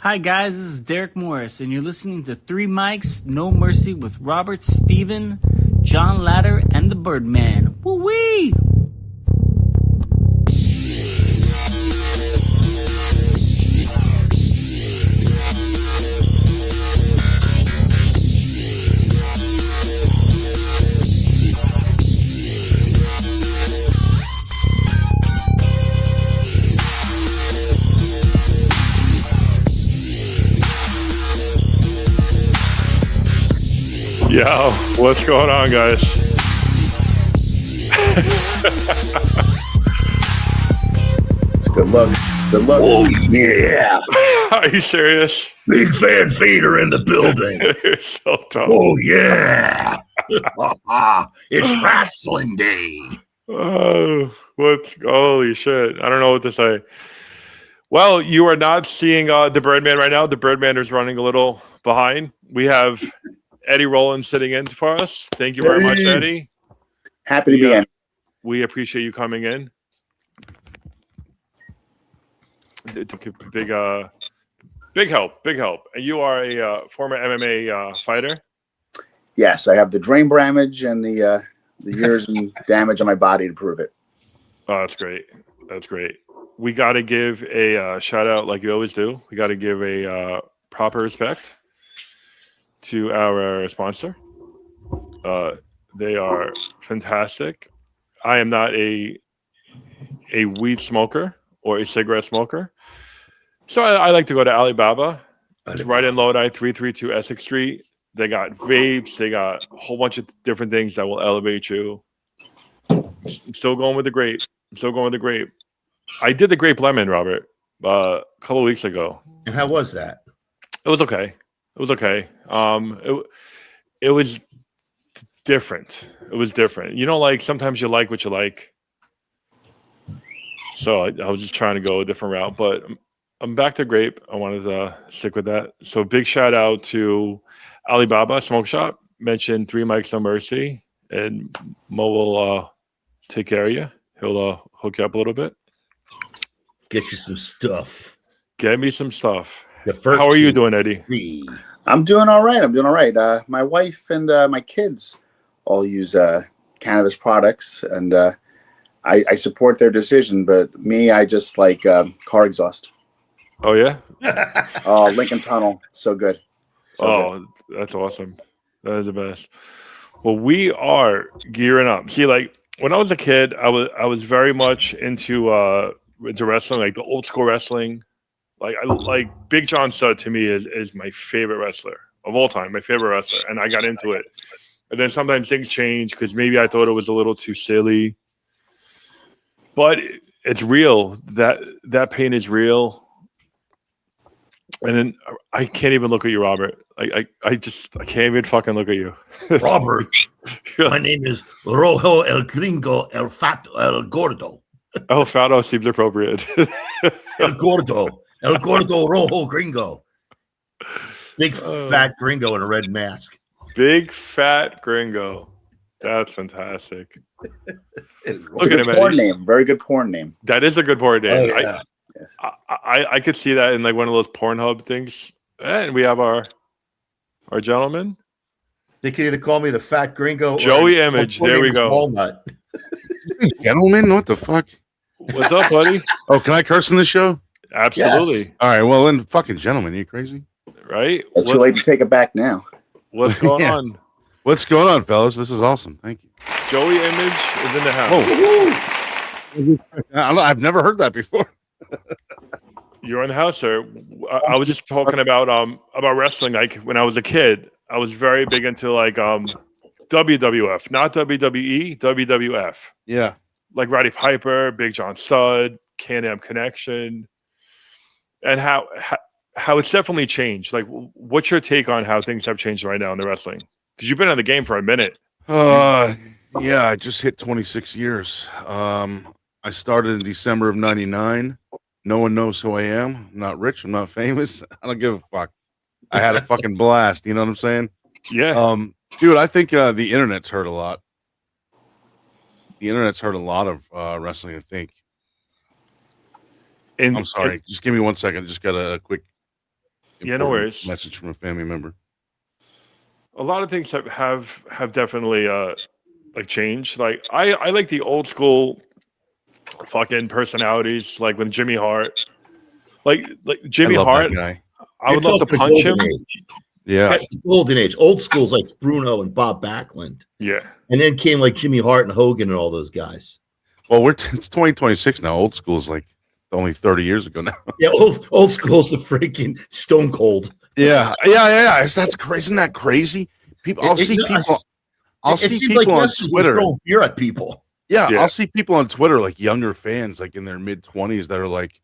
Hi guys, this is Derek Morris, and you're listening to Three Mics, No Mercy with Robert, Steven, John Latter, and the Birdman. Woo-wee! Yo, what's going on, guys? It's good luck. Good luck. Oh, yeah. Are you serious? Big fan feeder in the building. You're so dumb. Oh, yeah. It's wrestling day. Oh, holy shit. I don't know what to say. Well, you are not seeing the Birdman right now. The Birdman is running a little behind. We have Eddy Rolon sitting in for us. Thank you very much, Eddy. Happy to be in. We appreciate you coming in. Big help. And you are a former MMA fighter. Yes, I have the brain damage and the years and damage on my body to prove it. Oh, that's great. That's great. We got to give a shout out, like you always do. We got to give a proper respect to our sponsor. They are fantastic. I am not a weed smoker or a cigarette smoker, so I like to go to Alibaba. It's right in Lodi, 332 Essex Street. They got vapes. They got a whole bunch of different things that will elevate you. I'm still going with the grape. I did the grape lemon, Robert, a couple of weeks ago. And how was that? It was okay. It was different. You know, like sometimes you like what you like. So I was just trying to go a different route, but I'm back to grape. I wanted to stick with that. So big shout out to Alibaba Smoke Shop. Mention Three Mics No Mercy, and Mo will take care of you. He'll hook you up a little bit. Get you some stuff. Get me some stuff. How are you doing, Eddy? I'm doing all right. My wife and my kids all use cannabis products, and I support their decision. But me, I just like car exhaust. Oh, yeah? Oh, Lincoln Tunnel. So good. Good. That's awesome. That is the best. Well, we are gearing up. See, like when I was a kid, I was very much into wrestling, like the old school wrestling. Like Big John Studd to me is my favorite wrestler of all time, and I got into it. And then sometimes things change because maybe I thought it was a little too silly. But it's real. That pain is real. And then I can't even look at you, Robert. I can't even fucking look at you. Robert, my name is Rojo El Gringo El Fat El Gordo. El Fato seems appropriate. El Gordo Rojo Gringo. Big fat gringo in a red mask. Big fat gringo. That's fantastic. Look at him. Porn name. Very good porn name. That is a good porn name. Oh, yeah. I could see that in like one of those Pornhub things. And we have our gentleman. They can either call me the fat gringo. Joey Image. There we go. Walnut. Gentlemen, what the fuck? What's up, buddy? Oh, can I curse in this show? Absolutely. Yes. All right. Well, then, fucking gentlemen, are you crazy? Right? It's too late to take it back now. What's going on? What's going on, fellas? This is awesome. Thank you. Joey Image is in the house. Oh, I've never heard that before. You're in the house, sir. I was just talking about wrestling. Like when I was a kid, I was very big into like WWF, not WWE, WWF. Yeah. Like Roddy Piper, Big John Studd, Can-Am Connection, and how it's definitely changed. Like, what's your take on how things have changed right now in the wrestling? Because you've been in the game for a minute. Yeah, I just hit 26 years. I started in December of 99. No one knows who I am. I'm not rich. I'm not famous. I don't give a fuck. I had a fucking blast. You know what I'm saying? Yeah. Dude, I think the internet's hurt a lot. The internet's hurt a lot of wrestling, I think. I'm sorry. Just give me 1 second. Just got a quick Yeah, no worries. Message from a family member. A lot of things have definitely like changed. Like I like the old school fucking personalities, like when Jimmy Hart, like Jimmy I love Hart. that guy. I You're would love to talking the punch him. golden age. Yeah. That's the golden age. Old school's like Bruno and Bob Backlund. Yeah, And then came like Jimmy Hart and Hogan and all those guys. Well, it's 2026 now. Old school's like only 30 years ago now. Yeah, old school's the freaking Stone Cold. Yeah. That's crazy. Isn't that crazy? People, I'll see people. I'll see people on Twitter throwing beer at people. Yeah, Yeah. I'll see people on Twitter, like younger fans, like in their mid-20s, that are like,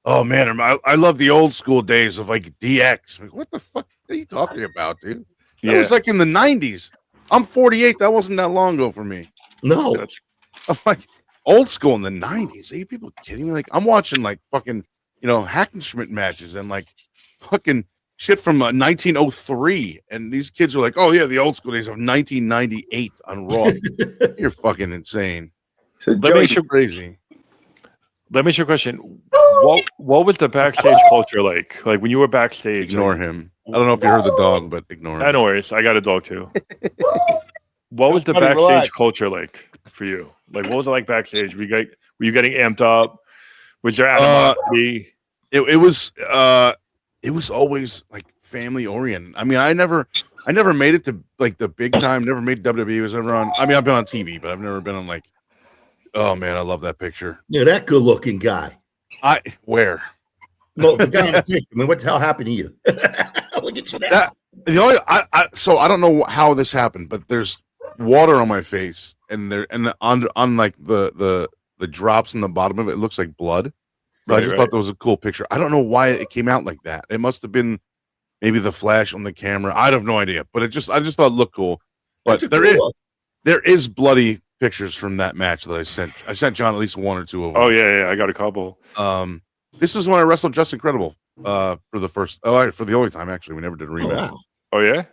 "Oh man, I love the old school days of like DX." I'm like, what the fuck are you talking about, dude? That Yeah. was like in the 90s. I'm 48. That wasn't that long ago for me. No. That's- I'm like, old school in the 90s. Are you people kidding me? Like, I'm watching like fucking, Hackenschmidt matches and like fucking shit from 1903, and these kids are like, "Oh yeah, the old school days of 1998 on Raw." You're fucking insane. So Let me Joey, ask you- Crazy. Let me ask you a question. What was the backstage culture like? Like when you were backstage? Ignore him. I don't know if you heard the dog, but ignore him. I know worries. I got a dog too. What was the Buddy, backstage relax. culture like for you? Like, what was it like backstage? Were you getting amped up? Was there animosity? It was always like family oriented. I mean, I never made it to like the big time. Never made WWE. Was ever on. I mean, I've been on TV, but I've never been on like. Oh man, I love that picture. Yeah, that good looking guy. Where Well, the guy on the picture. I mean, what the hell happened to you? Look at you now. that the only so I don't know how this happened, but there's water on my face, and on like the drops in the bottom of it, it looks like blood. So I Right, just right. thought that was a cool picture. I don't know why it came out like that. It must have been maybe the flash on the camera. I have no idea, but I just thought it looked cool. But That's a cool look. there is bloody pictures from that match that I sent. I sent John at least one or two of them. Oh yeah, I got a couple. This is when I wrestled Just Incredible for the only time actually. We never did a Oh, rematch. wow. Oh yeah.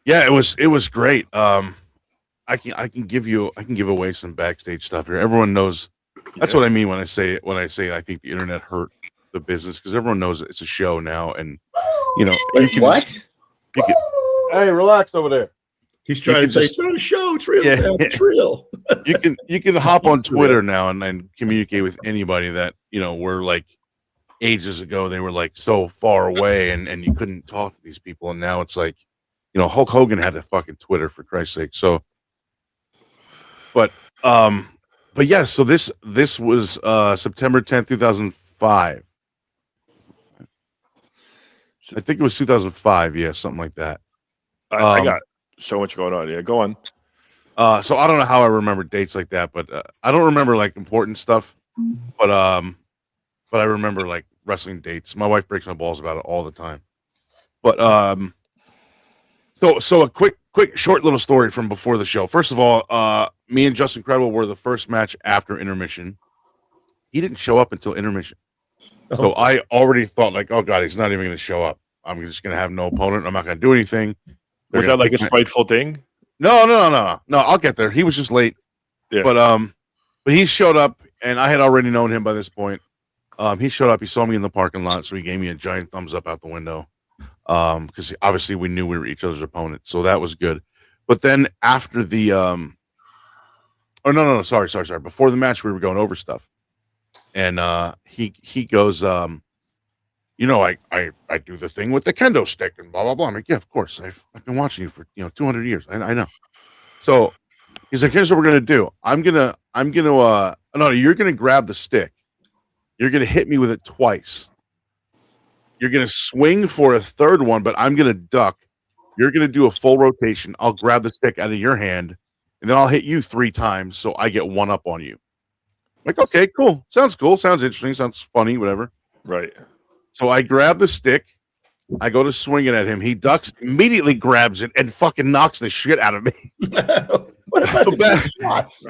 Yeah, it was great. I can give away some backstage stuff here. Everyone knows. That's what I mean when I say I think the internet hurt the business, because everyone knows it's a show now, and you wait, can what? just- hey, relax over there. He's trying You to can say just- it's not a show. It's real. Yeah. It's real. You can hop on It's real. Twitter now and communicate with anybody that were like ages ago. They were like so far away, and you couldn't talk to these people, and now it's like Hulk Hogan had a fucking Twitter, for Christ's sake. So, but yeah, so this was September 10th, 2005. I think it was 2005, yeah, something like that. I got so much going on. Yeah, go on. So I don't know how I remember dates like that, but I don't remember like important stuff. But I remember like wrestling dates. My wife breaks my balls about it all the time. But so a quick short little story from before the show. First of all, me and Just Incredible were the first match after intermission. He didn't show up until intermission. So I already thought like, oh god, he's not even going to show up. I'm just going to have no opponent. I'm not going to do anything. They're Was gonna that like a pick my- spiteful thing? No. I'll get there. He was just late. Yeah. But he showed up, and I had already known him by this point. He showed up. He saw me in the parking lot, so he gave me a giant thumbs up out the window. Because obviously we knew we were each other's opponent, so that was good. But then after the sorry. Before the match, we were going over stuff, and he goes, I do the thing with the kendo stick and blah blah blah. I'm like, yeah, of course. I've been watching you for 200 years. I know. So he's like, here's what we're gonna do. You're gonna grab the stick. You're gonna hit me with it twice. You're gonna swing for a third one, but I'm gonna duck. You're gonna do a full rotation. I'll grab the stick out of your hand, and then I'll hit you 3 times, so I get one up on you. I'm like, okay, cool. Sounds cool. Sounds interesting. Sounds funny. Whatever. Right. So I grab the stick. I go to swing it at him. He ducks, immediately grabs it, and fucking knocks the shit out of me. What about So the bad. big shots?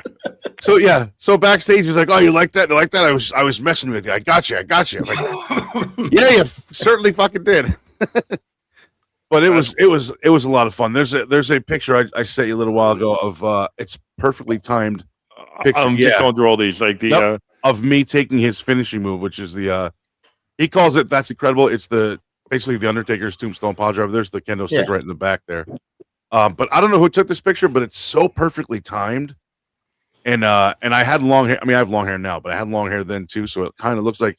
So backstage he's like, "Oh, you like that? You like that? I was messing with you. I got you. I'm like, yeah, you certainly fucking did." But it was a lot of fun. There's a picture I sent you a little while ago of it's perfectly timed picture. I'm just going through all these, like the Yep. Of me taking his finishing move, which is the he calls it, that's incredible. It's the basically the Undertaker's tombstone pile driver. There's the kendo stick right in the back there. But I don't know who took this picture, but it's so perfectly timed. And I had long hair. I mean, I have long hair now, but I had long hair then too. So it kind of looks like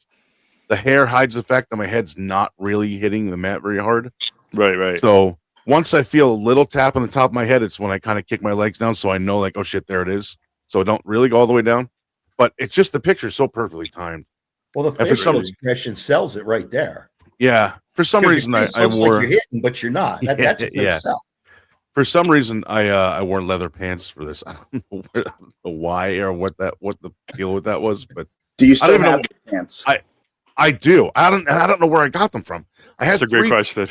the hair hides the fact that my head's not really hitting the mat very hard. Right. So once I feel a little tap on the top of my head, it's when I kind of kick my legs down. So I know like, oh shit, there it is. So I don't really go all the way down, but it's just the picture's so perfectly timed. Well, the facial expression sells it right there. Yeah. For some reason, I wore. Like you're hitting, but you're not. That's a good sell. For some reason, I wore leather pants for this. I don't know why or what the deal with that was, but do you still have pants? I do. I don't know where I got them from. That's a great question.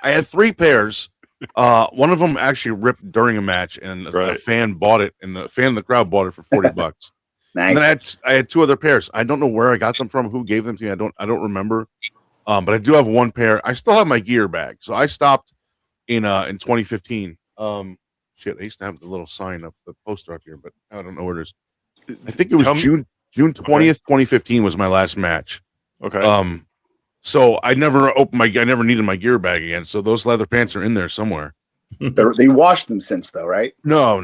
I had 3 pairs. One of them actually ripped during a match, and a fan bought it, and the fan in the crowd bought it for $40. Nice. And then I had 2 other pairs. I don't know where I got them from. Who gave them to me? I don't remember. But I do have 1 pair. I still have my gear bag, so I stopped in 2015. Shit, I used to have the little sign up, the poster up here, but I don't know where it is. I think it was June 20th, 2015 was my last match. Okay. So I never needed my gear bag again. So those leather pants are in there somewhere. They washed them since though, right? No.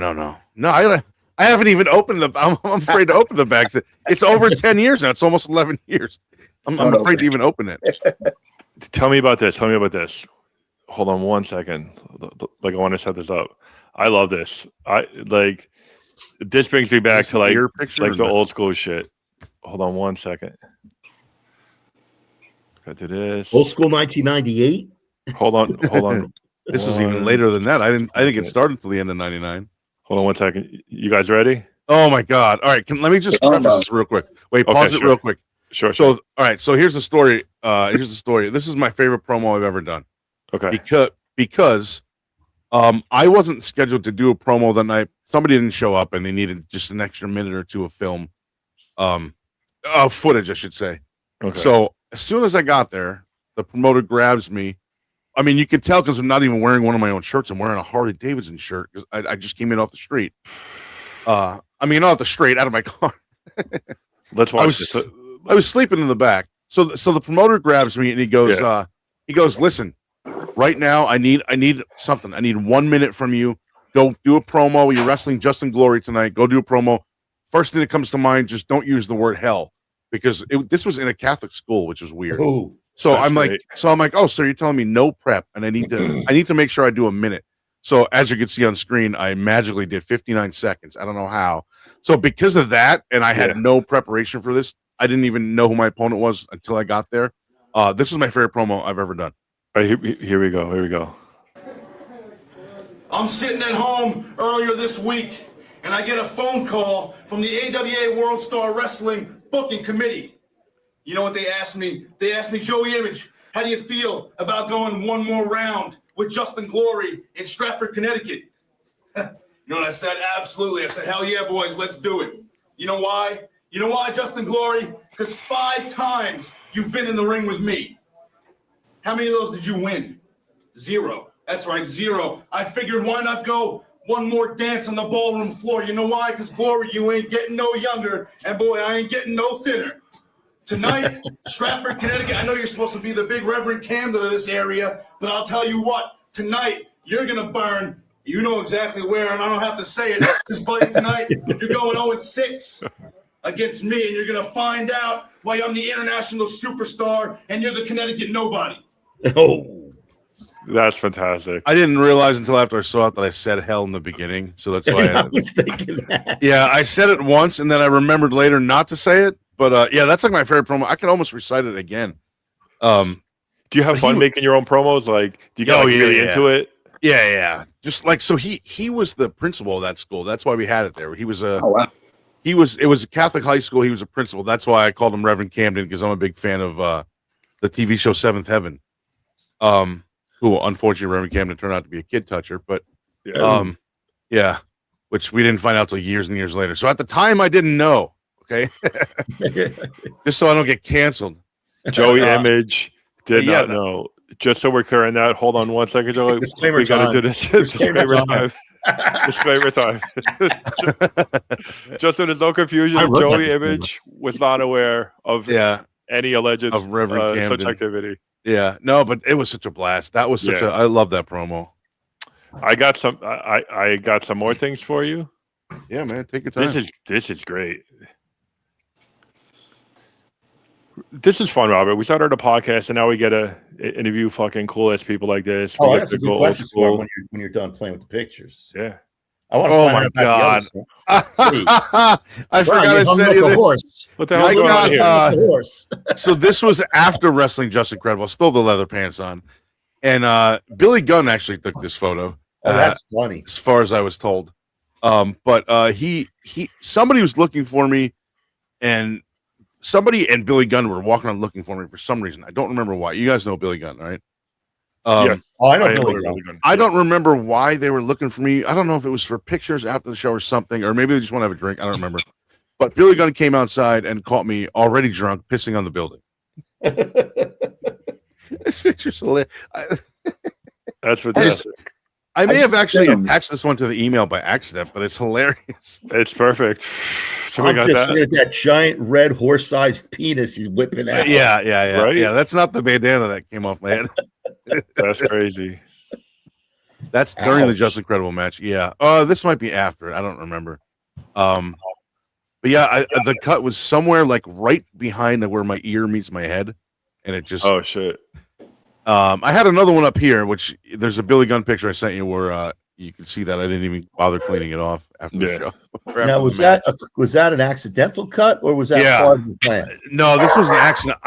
I haven't even opened I'm afraid to open the bag. It's over 10 years now. It's almost 11 years. I'm afraid to even open it. Tell me about this. Hold on one second. Like I want to set this up. I love this. This brings me back to like the old school shit. Hold on one second. Got to this. Old school 1998. Hold on. This was even later than that. I didn't get started until the end of 99. Hold on one second. You guys ready? Oh my God. All right. Let me just preface this real quick. Wait, pause it real quick. Sure. So, all right. So here's the story. This is my favorite promo I've ever done. Okay. Because I wasn't scheduled to do a promo that night. Somebody didn't show up and they needed just an extra minute or two of film, footage, I should say. Okay. So as soon as I got there, the promoter grabs me. I mean, you could tell because I'm not even wearing one of my own shirts. I'm wearing a Harley Davidson shirt because I just came in off the street. Not off the street, out of my car. Let's watch this. I was sleeping in the back. So the promoter grabs me and he goes, listen, right now I need something. I need 1 minute from you. Go do a promo. You're wrestling Justin Glory tonight. Go do a promo. First thing that comes to mind, just don't use the word hell because this was in a Catholic school, which is weird. Ooh, so I'm like, oh, so you're telling me no prep, and I need to make sure I do a minute. So as you can see on screen, I magically did 59 seconds. I don't know how. So because of that, and I had no preparation for this, I didn't even know who my opponent was until I got there. This is my favorite promo I've ever done. All right, here we go. I'm sitting at home earlier this week, and I get a phone call from the AWA World Star Wrestling Booking Committee. You know what they asked me? They asked me, Joey Image, how do you feel about going one more round with Justin Glory in Stratford, Connecticut? You know what I said? Absolutely. I said, hell yeah, boys, let's do it. You know why? You know why, Justin Glory? Because 5 times you've been in the ring with me. How many of those did you win? 0. That's right, 0. I figured why not go one more dance on the ballroom floor? You know why? Because Glory, you ain't getting no younger, and boy, I ain't getting no thinner. Tonight, Stratford, Connecticut, I know you're supposed to be the big Reverend Camden of this area, but I'll tell you what, tonight, you're going to burn. You know exactly where, and I don't have to say it, because, buddy, tonight, you're going 0-6 against me, and you're going to find out why I'm the international superstar, and you're the Connecticut nobody. Oh, that's fantastic. I didn't realize until after I saw it that I said hell in the beginning, so that's why I was thinking that. Yeah, I said it once, and then I remembered later not to say it. But that's like my favorite promo. I can almost recite it again. Do you have fun making your own promos? Like, do you get really into it? Yeah. Just like so, he was the principal of that school. That's why we had it there. He was It was a Catholic high school. He was a principal. That's why I called him Reverend Camden because I'm a big fan of the TV show Seventh Heaven. Who unfortunately Reverend Camden turned out to be a kid toucher, but which we didn't find out till years and years later. So at the time, I didn't know. Okay, just so I don't get canceled. Joey Image did not know. Just so we're clear on that, hold on 1 second, Joey. Disclaimer we got to do this. Disclaimer time. Disclaimer time. Just so there's no confusion, Joey Image was not aware of any alleged of Reverend such activity. Yeah, no, but it was such a blast. That was such a. I love that promo. I got some. I got some more things for you. Yeah, man, take your time. This is great. This is fun, Robert. We started a podcast, and now we get to interview fucking cool ass people like this. Oh, We I get got some to good go questions for old him when you're done playing with the pictures. school. Yeah. I want to Oh find my out about God. the other stuff. I forgot you I hung said up you the this. horse. What the hell is You going on got, here? The horse. So this was after wrestling Just Incredible. Still the leather pants on, and Billy Gunn actually took this photo. Oh, that's funny. As far as I was told. But he somebody was looking for me, and somebody and Billy Gunn were walking on looking for me for some reason. I don't remember why. You guys know Billy Gunn, right? Yes. Oh, I know I Billy know Gunn. Billy Gunn. I don't remember why they were looking for me. I don't know if it was for pictures after the show or something, or maybe they just want to have a drink. I don't remember. But Billy Gunn came outside and caught me already drunk, pissing on the building. This picture's hilarious. That's fantastic. I may have actually Damn. attached this one to the email by accident, but it's hilarious. It's perfect. So we I'm got just that. looking at that giant red horse-sized penis he's whipping out. Yeah. Right? Yeah, that's not the bandana that came off my head. That's crazy. That's during the Ouch. Just Incredible match. Yeah. This might be after. I don't remember. But yeah, the cut was somewhere like right behind where my ear meets my head, and it just. Oh shit. I had another one up here, which there's a Billy Gunn picture I sent you where you can see that I didn't even bother cleaning it off after the Yeah. show. Or after Now, the was match. that an accidental cut or was that Yeah. part of the plan? No, this was an accident.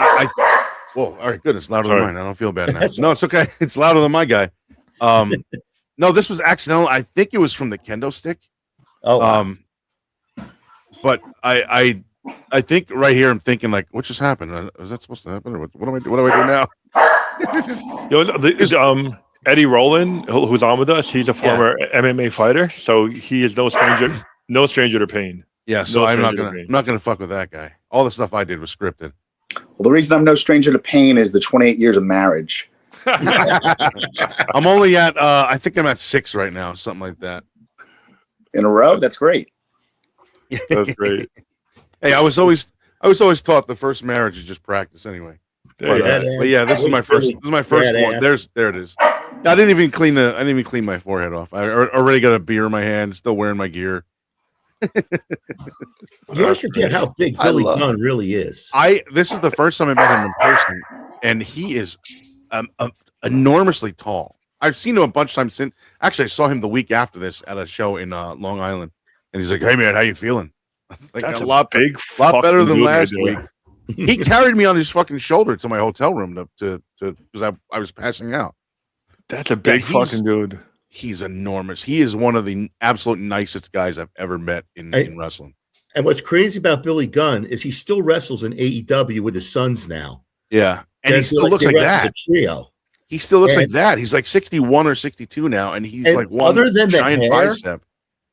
Whoa! All right, good. It's louder Sorry. than mine. I don't feel bad now. That's No, it's okay. It's louder than my guy. No, this was accidental. I think it was from the kendo stick. Oh, wow. But I think right here I'm thinking like, what just happened? Is that supposed to happen? Or what do I do? What do I do now? Eddie Rolon, who's on with us, he's a former MMA fighter, so he is no stranger to pain. Yeah, so No I'm not stranger to pain. gonna fuck with that guy. All the stuff I did was scripted. Well, the reason I'm no stranger to pain is the 28 years of marriage. I'm only at I think I'm at 6 right now, something like that. In a row? That's great. That's great. Hey, I was always taught the first marriage is just practice anyway. There you go. But yeah, this is my first one. Badass. There it is. I didn't even clean my forehead off. I already got a beer in my hand, still wearing my gear. You always forget how big Billy Gunn really is. This is the first time I met him in person, and he is enormously tall. I've seen him a bunch of times since. Actually, I saw him the week after this at a show in Long Island, and he's like, "Hey man, how you feeling?" Like That's a lot big, lot better than fucking last dude week. right He carried me on his fucking shoulder to my hotel room to because I was passing out. That's a big he's- fucking dude. He's enormous. He is one of the absolute nicest guys I've ever met in wrestling. And what's crazy about Billy Gunn is he still wrestles in AEW with his sons now. Yeah, and he They still looks they like wrestle that. the trio. He still looks like And- that. He's like 61 or 62 now, and he's And like one other than the giant hair, bicep.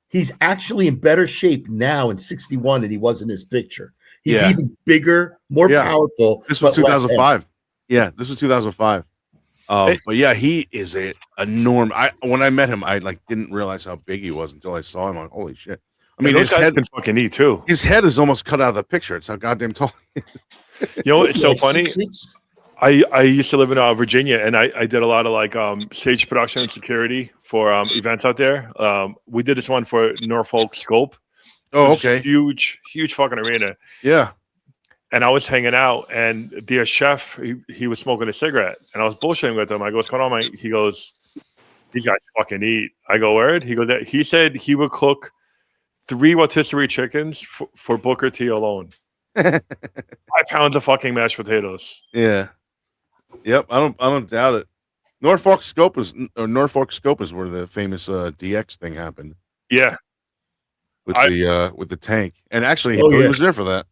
He's actually in better shape now in 61 than he was in his picture. He's Yeah. even bigger, more Yeah. powerful. This was but less 2005. Yeah, this was 2005. But yeah, he is a enormous. When I met him, I like didn't realize how big he was until I saw him. I'm like, holy shit! I mean, those his guys head, can fucking eat too. his head is almost cut out of the picture. It's how goddamn tall. He is. You know, What's it's he, so like, funny. 6'6"? I used to live in Virginia, and I did a lot of like stage production and security for events out there. We did this one for Norfolk Scope. Oh, It was okay. huge fucking arena. Yeah. And I was hanging out, and the chef, he was smoking a cigarette, and I was bullshitting with him. I go, "What's going on, mate?" He goes, "These guys fucking eat." I go, "Word?" He goes, "He said he would cook 3 rotisserie chickens for Booker T alone. 5 pounds of fucking mashed potatoes." Yeah. Yep. I don't doubt it. Norfolk Scope is where the famous DX thing happened Yeah, with I- the tank. And actually, Oh, Billy yeah. was there for that.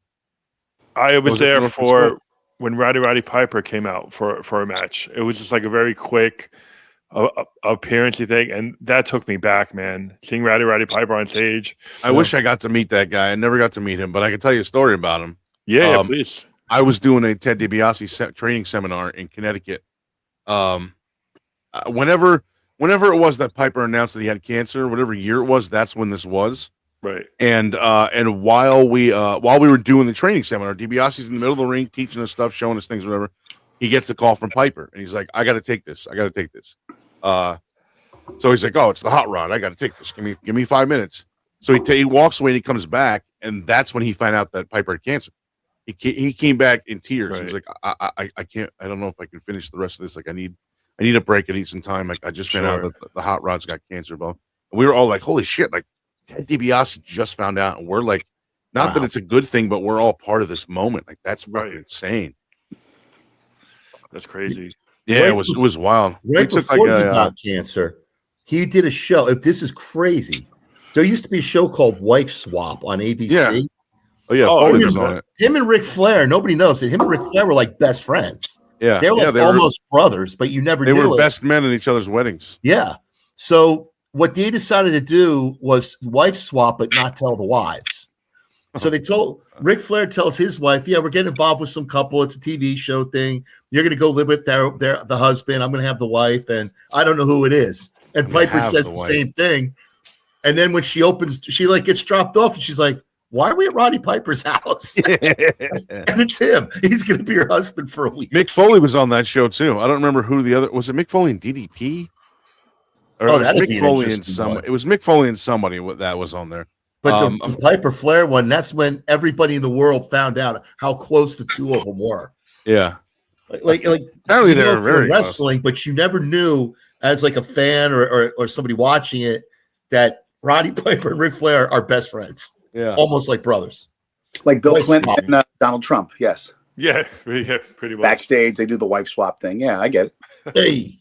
I was Was it there Norfolk for Scope? when Roddy Piper came out for a match. It was just like a very quick appearance-y thing, and that took me back, man. Seeing Roddy Piper on stage. I wish I got to meet that guy. I never got to meet him, but I can tell you a story about him. Yeah, please. I was doing a Ted DiBiase training seminar in Connecticut. Whenever it was that Piper announced that he had cancer, whatever year it was, that's when this was. Right. And while we were doing the training seminar, DiBiase's in the middle of the ring teaching us stuff, showing us things, whatever. he gets a call from Piper, and he's like, I got to take this. So he's like, oh, it's the hot rod. I got to take this. Give me 5 minutes. So he walks away and he comes back, and that's when he found out that Piper had cancer. He came back in tears. Right. He was like, I can't. I don't know if I can finish the rest of this. Like, I need a break. I need some time. Like, I just found out that the hot rod's got cancer. Bro. And we were all like, holy shit! Like, Ted DiBiase just found out, and we're like, not that it's a good thing, but we're all part of this moment. Like, that's fucking insane. That's crazy. Yeah, it was wild. Right before he got cancer, he did a show. If this is crazy, there used to be a show called Wife Swap on ABC. Yeah. Oh yeah, Foley was on it. Him and Ric Flair, nobody knows it. Him and Ric Flair were like best friends. Yeah, they were like almost brothers, but you never knew. They were best men in each other's weddings. Yeah. So what they decided to do was wife swap, but not tell the wives. So they told Ric Flair tells his wife, "Yeah, we're getting involved with some couple. It's a TV show thing. You're going to go live with the husband. I'm going to have the wife, and I don't know who it is." And Piper says the same thing. And then when she opens, she like gets dropped off, and she's like, "Why are we at Roddy Piper's house?" And it's him. He's going to be your husband for a week. Mick Foley was on that show too. I don't remember who the other was. It Mick Foley and DDP? Or that'd Mick Foley and somebody. It was Mick Foley and somebody that was on there. But the Piper Flair one, that's when everybody in the world found out how close the two of them were. Yeah. Like apparently they were very wrestling, close. But you never knew as like a fan or somebody watching it that Roddy Piper and Ric Flair are best friends. Yeah. Almost like brothers. Like Bill Clinton and Donald Trump. Yes. Yeah, pretty much. Backstage, they do the wife swap thing. Yeah, I get it. Hey.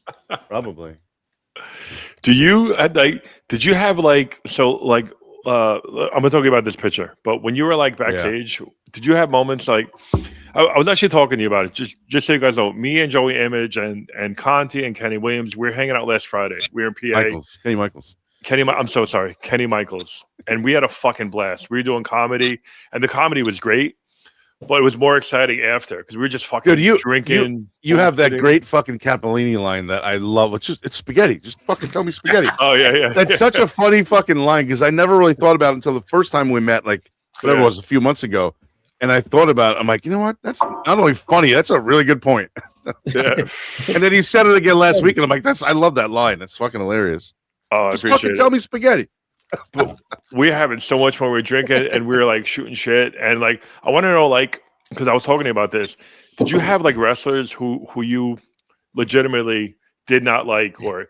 Probably. Did you have like, so like, I'm gonna talk about this picture, but when you were like backstage, did you have moments like I was actually talking to you about it, just so you guys know, me and Joey Image and Conti and Kenny Williams, we were hanging out last Friday. We were in PA. I'm so sorry, Kenny Michaels, and we had a fucking blast. We were doing comedy, and the comedy was great, but it was more exciting after because we were just fucking drinking. You have that great fucking Capellini line that I love. It's spaghetti. Just fucking tell me spaghetti. Oh yeah. That's such a funny fucking line because I never really thought about it until the first time we met, like whatever it was, a few months ago. And I thought about it. I'm like, you know what? That's not only funny, that's a really good point. Yeah. And then he said it again last week, and I'm like, I love that line. That's fucking hilarious. Oh, I just appreciate fucking it. tell me spaghetti. We're having so much fun. We're drinking and we were like shooting shit. And like, I want to know, like, because I was talking about this. Did you have like wrestlers who you legitimately did not like or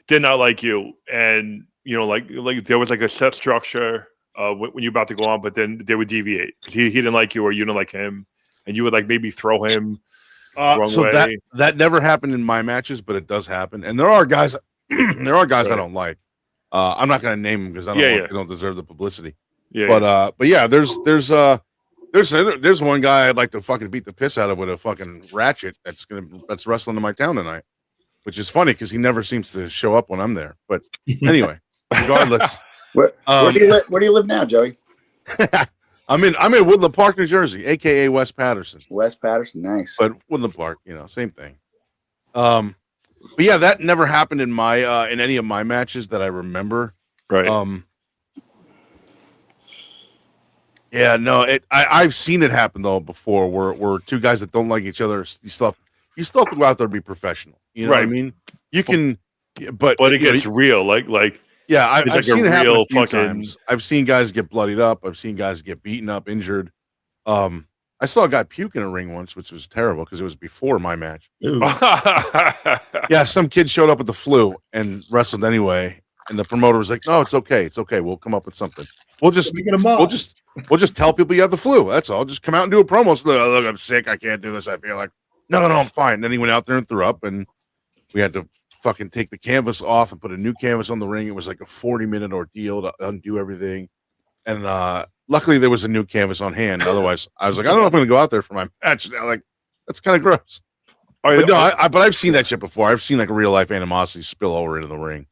did not like you? And you know, like there was like a set structure when you're about to go on, but then they would deviate. He didn't like you or you didn't like him, and you would like maybe throw him wrong way. That never happened in my matches, but it does happen. And there are guys I don't like. I'm not going to name them because I don't deserve the publicity. Yeah. But yeah, there's one guy I'd like to fucking beat the piss out of with a fucking ratchet that's wrestling in my town tonight, which is funny because he never seems to show up when I'm there. But anyway, regardless, where do you live now, Joey? I'm in Woodland Park, New Jersey, aka West Patterson. West Patterson, nice. But Woodland Park, same thing. But yeah, that never happened in my in any of my matches that I remember. Right. Yeah, no, I've seen it happen though before, where two guys that don't like each other, you still have to go out there and be professional. You know what I mean? You can, but it gets real. Like yeah, I've like seen it happen a few times. I've seen guys get bloodied up. I've seen guys get beaten up, injured. I saw a guy puke in a ring once, which was terrible because it was before my match. Yeah, some kid showed up with the flu and wrestled anyway, and the promoter was like, "No, it's okay. We'll come up with something. We'll just tell people you have the flu. That's all. Just come out and do a promo. So, look, I'm sick. I can't do this. I feel like no, I'm fine." And then he went out there and threw up, and we had to fucking take the canvas off and put a new canvas on the ring. It was like a 40-minute ordeal to undo everything, and luckily there was a new canvas on hand. Otherwise, I was like, I don't know if I'm going to go out there for my match. Like, that's kind of gross. But I've seen that shit before. I've seen like real life animosity spill over into the ring.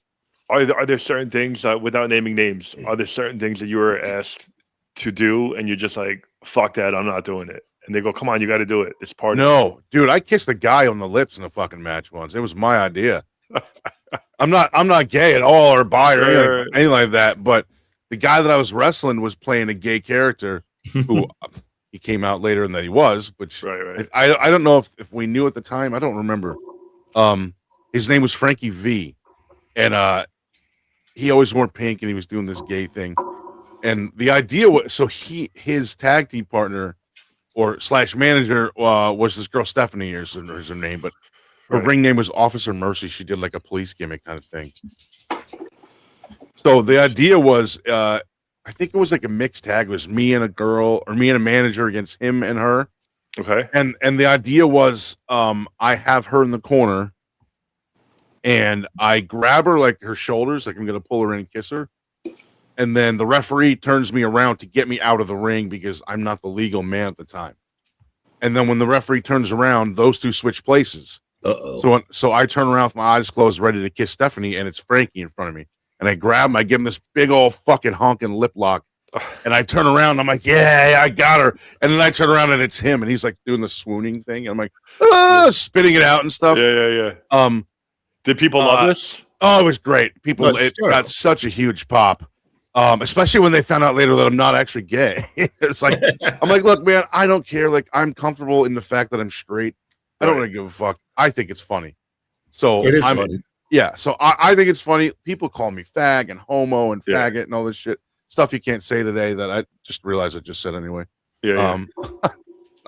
Are there certain things, without naming names, are there certain things that you were asked to do and you're just like, fuck that, I'm not doing it? And they go, come on, you got to do it. This part. No, dude, I kissed a guy on the lips in a fucking match once. It was my idea. I'm not gay at all or bi or anything like that. But the guy that I was wrestling was playing a gay character who, he came out later and that he was, which Right. I don't know if we knew at the time. I don't remember. His name was Frankie V, and he always wore pink, and he was doing this gay thing. And the idea was, so his tag team partner or / manager was this girl Stephanie, is her name, but her ring name was Officer Mercy. She did like a police gimmick kind of thing. So the idea was, I think it was like a mixed tag. It was me and a girl, or me and a manager against him and her. Okay. And the idea was, I have her in the corner, and I grab her like her shoulders, like I'm gonna pull her in and kiss her. And then the referee turns me around to get me out of the ring because I'm not the legal man at the time. And then when the referee turns around, those two switch places. So I turn around with my eyes closed, ready to kiss Stephanie, and it's Frankie in front of me. And I grab him, I give him this big old fucking honking lip lock. And I turn around, and I'm like, yeah, I got her. And then I turn around, and it's him, and he's like doing the swooning thing. And I'm like, spitting it out and stuff. Yeah. Did people love this? Oh, it was great. It got such a huge pop. Especially when they found out later that I'm not actually gay. It's like, I'm like, look, man, I don't care. Like, I'm comfortable in the fact that I'm straight. I don't really give a fuck. I think it's funny. So it is funny. Yeah. So I think it's funny. People call me fag and homo and faggot and all this shit. Stuff you can't say today that I just realized I just said anyway. Yeah. Not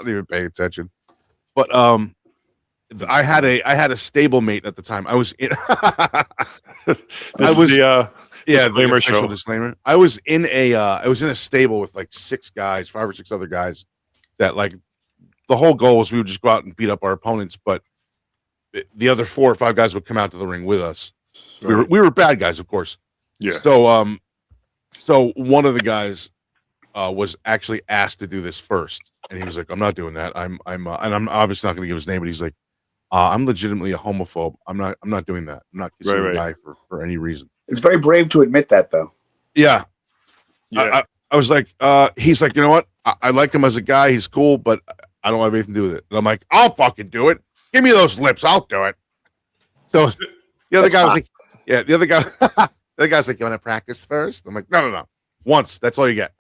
even paying attention. But I had a stablemate at the time. I was in disclaimer show. Disclaimer. I was in a stable with like 5 or 6 other guys that, like, the whole goal was we would just go out and beat up our opponents, but the other 4 or 5 guys would come out to the ring with us. Right. We were bad guys, of course. Yeah. So one of the guys was actually asked to do this first, and he was like, "I'm not doing that. And I'm obviously not going to give his name, but he's like, I'm legitimately a homophobe. I'm not doing that. I'm not kissing a guy for any reason." It's very brave to admit that, though. Yeah. I was like, he's like, you know what? I like him as a guy. He's cool, but I don't have anything to do with it. And I'm like, I'll fucking do it. Give me those lips. I'll do it. So the other guy was like, yeah, the other guy's like, you want to practice first? I'm like, no. Once. That's all you get.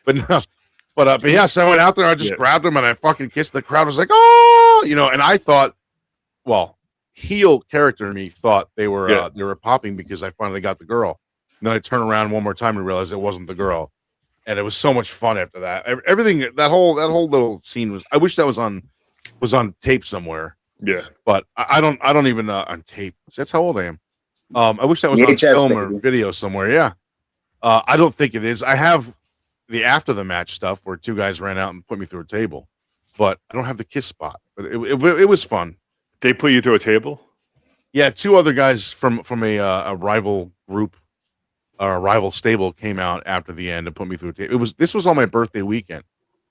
But no. But yeah, so I went out there. I just grabbed him and I fucking kissed. The crowd was like, oh, and I thought, well, heel character in me thought they were popping because I finally got the girl. And then I turn around one more time and realize it wasn't the girl. And it was so much fun after that. Everything, that whole little scene was, I wish that was on tape somewhere. Yeah. But I don't even on tape. That's how old I am. I wish that was VHS, on film or baby. video somewhere. Yeah. I don't think it is. I have the after the match stuff where 2 guys ran out and put me through a table, but I don't have the kiss spot. But it was fun. They put you through a table? Yeah, 2 other guys from a rival group or a rival stable came out after the end and put me through a table. This was on my birthday weekend.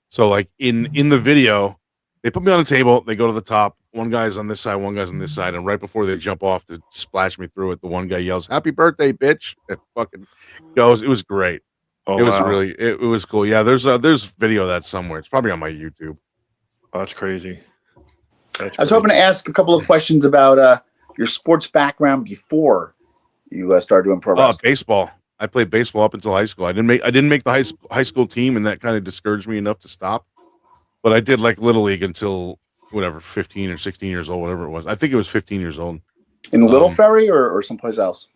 So like in the video, they put me on a table, they go to the top, one guy's on this side, one guy's on this side, and right before they jump off to splash me through it, the one guy yells, "Happy birthday, bitch." It fucking goes. It was great. Oh, it was wow. really it was cool. Yeah, there's video of that somewhere. It's probably on my YouTube. Oh, that's crazy. I was hoping to ask a couple of questions about your sports background before you started doing pro wrestling. Baseball. I played baseball up until high school. I didn't make the high school team, and that kind of discouraged me enough to stop. But I did like little league until whatever 15 or 16 years old, whatever it was. I think it was 15 years old. In Little Ferry or someplace else?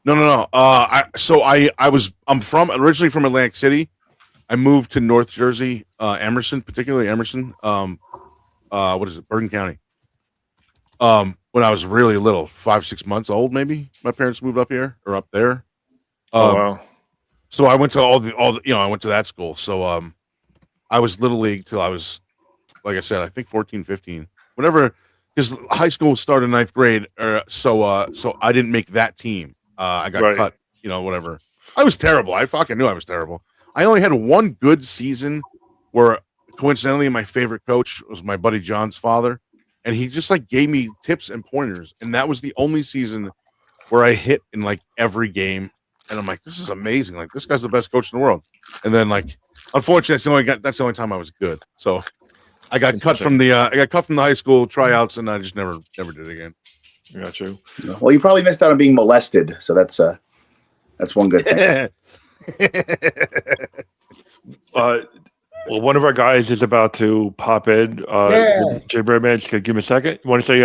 No. I'm originally from Atlantic City. I moved to North Jersey, Emerson, particularly Emerson. What is it? Bergen County. When I was really little, 5-6 months old, maybe my parents moved up here or up there. Wow. So I went to I went to that school. So I was little league till I was, like I said, I think 14, 15, whenever, because high school started 9th grade. So I didn't make that team. I got cut, whatever. I was terrible. I fucking knew I was terrible. I only had one good season where coincidentally my favorite coach was my buddy John's father. And he just like gave me tips and pointers. And that was the only season where I hit in like every game. And I'm like, this is amazing. Like, this guy's the best coach in the world. And then, like, unfortunately, that's the only time I was good. So I got cut from the high school tryouts, and I just never did it again. Got you. Well, you probably missed out on being molested, so that's one good thing. Well, one of our guys is about to pop in. Yeah. Jay Birdman, just give me a second. You want to say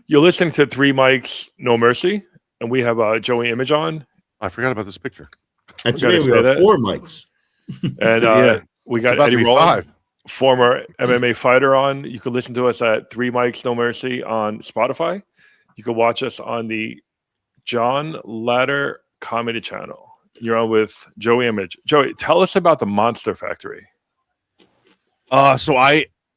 you're listening to Three Mics, No Mercy, and we have Joey Image on. I forgot about this picture. And We gotta today we say have that. 4 mics. And Yeah. we It's got about Eddy to be Rolon, 5. former MMA fighter, on. You can listen to us at Three Mics, No Mercy on Spotify. You can watch us on the John Ladder Comedy Channel. You're on with Joey Image. Joey, tell us about the Monster Factory. So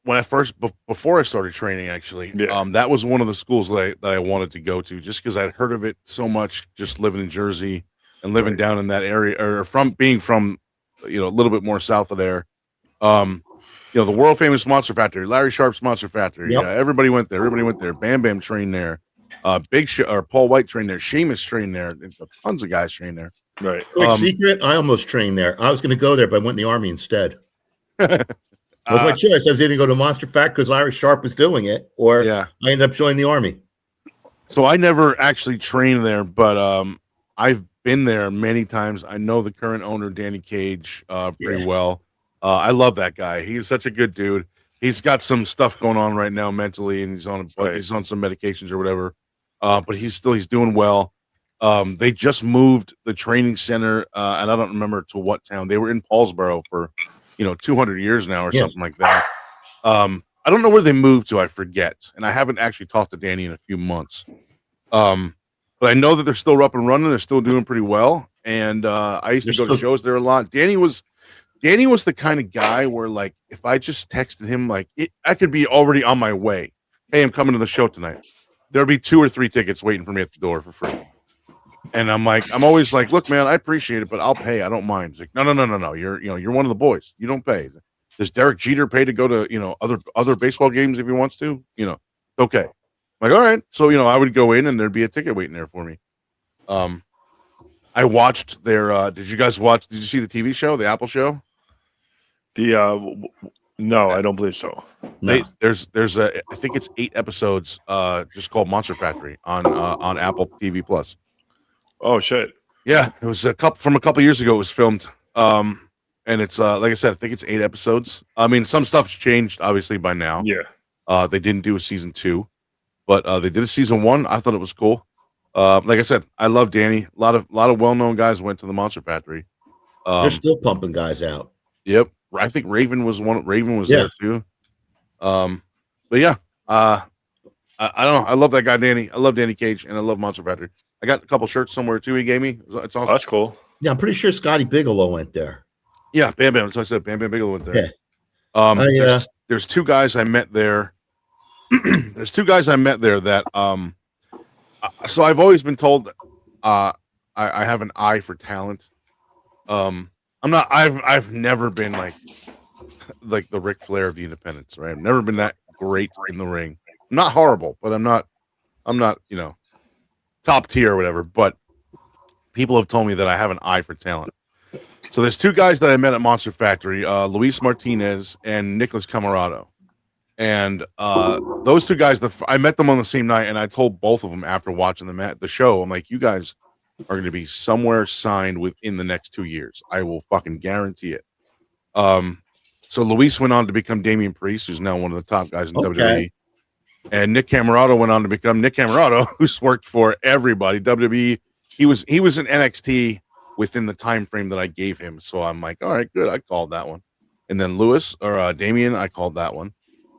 when I first before I started training, actually, Yeah. that was one of the schools that I wanted to go to, just because I'd heard of it so much, just living in Jersey and living Right. down in that area, or being from, a little bit more south of there. The world famous Monster Factory, Larry Sharp's Monster Factory. Yep. Yeah, everybody went there. Bam Bam trained there. Paul White trained there. Sheamus trained there. Tons of guys trained there. Right. Quick secret, I almost trained there. I was going to go there, but I went in the Army instead. That was my choice. I was either going to go to Monster Fact because Larry Sharp was doing it, or Yeah. I ended up joining the Army. So I never actually trained there, but I've been there many times. I know the current owner, Danny Cage, pretty well. I love that guy. He's such a good dude. He's got some stuff going on right now mentally, and he's on some medications or whatever. But he's doing well. They just moved the training center, and I don't remember to what town. They were in Paulsboro for 200 years now or something like that. I don't know where they moved to. I forget, and I haven't actually talked to Danny in a few months. But I know that they're still up and running. They're still doing pretty well. And I used to go to shows there a lot. Danny was the kind of guy where, like, if I just texted him, like, I could be already on my way. Hey, I'm coming to the show tonight. There'd be 2 or 3 tickets waiting for me at the door for free. And I'm always like, look, man, I appreciate it, but I'll pay. I don't mind. He's like, no. You're one of the boys. You don't pay. Does Derek Jeter pay to go to, other baseball games if he wants to? Okay. I'm like, all right. So, I would go in and there'd be a ticket waiting there for me. I watched their, did you see the TV show, the Apple show? No, I don't believe so. No. There's I think it's 8 episodes, just called Monster Factory on Apple TV Plus. Oh shit! Yeah, it was a couple years ago. It was filmed, and it's like I said, I think it's 8 episodes. I mean, some stuff's changed obviously by now. Yeah. They didn't do a season 2, but they did a season 1. I thought it was cool. Like I said, I love Danny. A lot of well-known guys went to the Monster Factory. They're still pumping guys out. Yep, I think Raven was there too. But yeah, I don't know. I love that guy, Danny. I love Danny Cage, and I love Monster Factory. I got a couple shirts somewhere too. He gave me. It's awesome. Oh, that's cool. Yeah, I'm pretty sure Scotty Bigelow went there. Yeah, Bam Bam. That's what I said. Bam Bam Bigelow went there. Yeah. There's 2 guys I met there. There's 2 guys I met there that so I've always been told I have an eye for talent. I've never been like the Ric Flair of the independents, right? I've never been that great in the ring. I'm not horrible, but I'm not top tier or whatever, but people have told me that I have an eye for talent. So there's 2 guys that I met at Monster Factory, Luis Martinez and Nicholas Camarado. And those 2 guys, I met them on the same night, and I told both of them after watching them at the show, I'm like, you guys are going to be somewhere signed within the next 2 years. I will fucking guarantee it. So Luis went on to become Damian Priest, who's now one of the top guys in WWE. And Nick Camarado went on to become Nick Camarado, who's worked for everybody. WWE. He was in NXT within the time frame that I gave him. So I'm like, all right, good. I called that one. And then Damian, I called that one.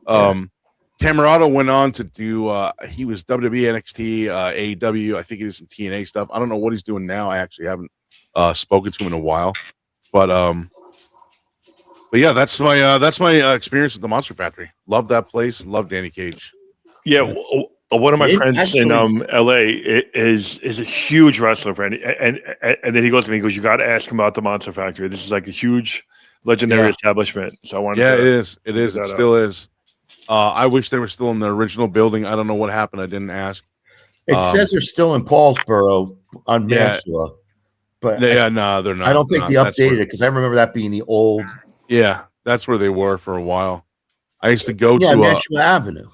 Camarado went on to do he was WWE, NXT, AEW. I think he did some TNA stuff. I don't know what he's doing now. I actually haven't spoken to him in a while. But yeah, that's my experience with the Monster Factory. Love that place. Love Danny Cage. Yeah, one of my friends in LA is a huge wrestler friend, and then he goes to me, he goes, "You got to ask him about the Monster Factory. This is like a huge, legendary establishment." So I wanted. Yeah, it is. It still is. I wish they were still in the original building. I don't know what happened. I didn't ask. It says they're still in Paulsboro on Mansfield, but no, they're not. I don't think they updated it because I remember that being the old. Yeah, that's where they were for a while. I used to go to Nashua Avenue.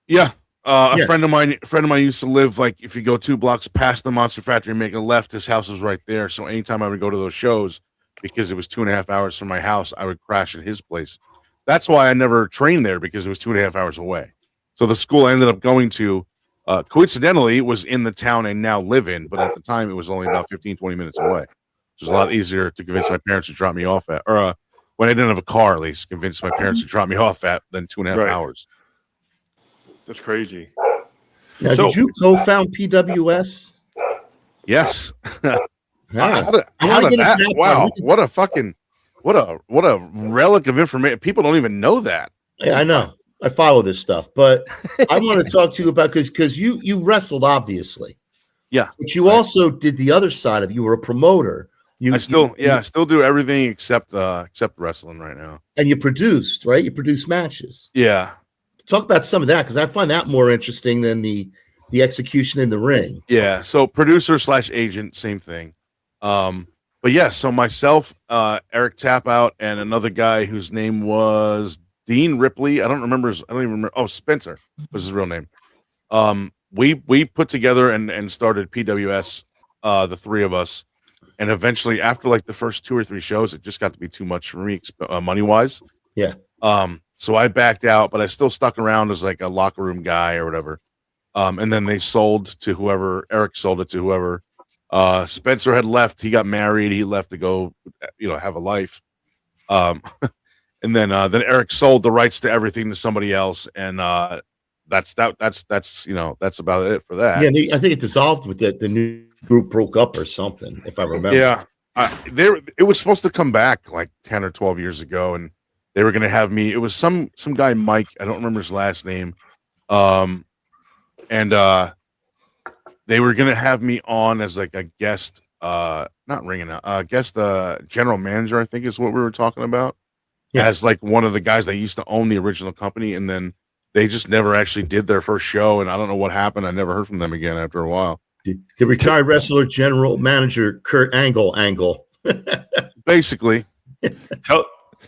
Yeah. A friend of mine used to live, like, if you go 2 blocks past the Monster Factory and make a left, his house was right there. So anytime I would go to those shows, because it was 2.5 hours from my house. I would crash at his place. That's why I never trained there, because it was 2.5 hours away. So the school I ended up going to, coincidentally, was in the town I now live in, but at the time it was only about 15, 20 minutes away. It was a lot easier to convince my parents to drop me off at, or when I didn't have a car, at least, convince my parents to drop me off at than 2.5 hours. That's crazy. Now, did you co-found PWS? Yes. Yeah. How did that? Wow. What a relic of information. People don't even know that. Yeah, I know. I follow this stuff, but I want to talk to you about because you wrestled, obviously. Yeah. But you also did the other side of it. You were a promoter. I still do everything except wrestling right now. And you produced, right? You produced matches. Yeah. Talk about some of that, because I find that more interesting than the execution in the ring. Yeah. So producer / agent, same thing. But yeah, so myself, Eric Tapout, and another guy whose name was Dean Ripley. I don't even remember. Oh, Spencer was his real name. We put together and started PWS, the three of us. And eventually, after like the first 2 or 3 shows, it just got to be too much for me, money wise. Yeah. So I backed out, but I still stuck around as like a locker room guy or whatever. And then they sold to whoever. Eric sold it to whoever. Spencer had left. He got married. He left to go, have a life. And then Eric sold the rights to everything to somebody else, and that's about it for that. Yeah, I think it dissolved with the new group broke up or something, if I remember. Yeah, it was supposed to come back like 10 or 12 years ago, and they were going to have me. It was some guy, Mike. I don't remember his last name. And they were going to have me on as like a guest, not ringing out, guest general manager, I think is what we were talking about. Yeah. As like one of the guys that used to own the original company, and then they just never actually did their first show, and I don't know what happened. I never heard from them again after a while. The retired wrestler general manager Kurt Angle. Basically.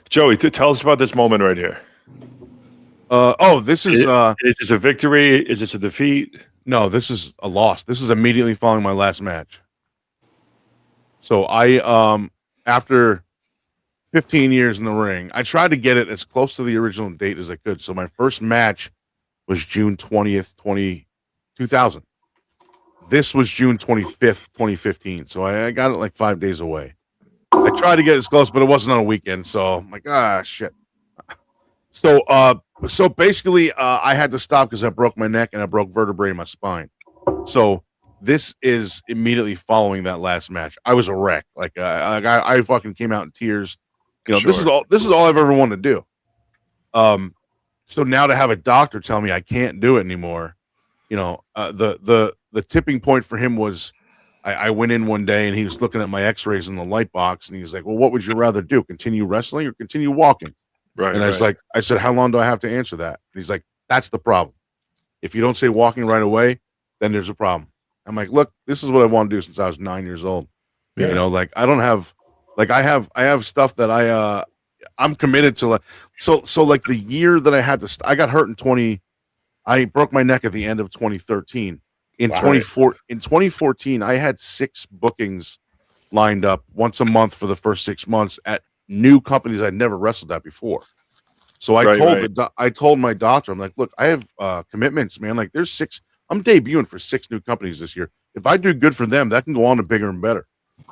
Joey, tell us about this moment right here. This is this a victory? Is this a defeat? No, this is a loss. This is immediately following my last match. So I after 15 years in the ring, I tried to get it as close to the original date as I could. So my first match was June 20th, 2000. This was June 25th, 2015. So I got it like 5 days away. I tried to get as close, but it wasn't on a weekend. So I'm like, shit. So basically, I had to stop because I broke my neck and I broke vertebrae in my spine. So this is immediately following that last match. I was a wreck. Like I fucking came out in tears. Sure. This is all I've ever wanted to do. So now to have a doctor tell me I can't do it anymore, the tipping point for him was I went in one day and he was looking at my x-rays in the light box and he was like, well, what would you rather do? Continue wrestling or continue walking? Right. And I said, how long do I have to answer that? And he's like, that's the problem. If you don't say walking right away, then there's a problem. I'm like, look, this is what I want to do since I was 9 years old. Yeah. I don't have, I have stuff that I'm committed to. So like the year that I had to, I got hurt I broke my neck at the end of 2013. In 2014, I had 6 bookings lined up once a month for the first 6 months at new companies I'd never wrestled at before. So I told my doctor, I'm like, look, I have commitments, man. Like there's 6, I'm debuting for 6 new companies this year. If I do good for them, that can go on to bigger and better.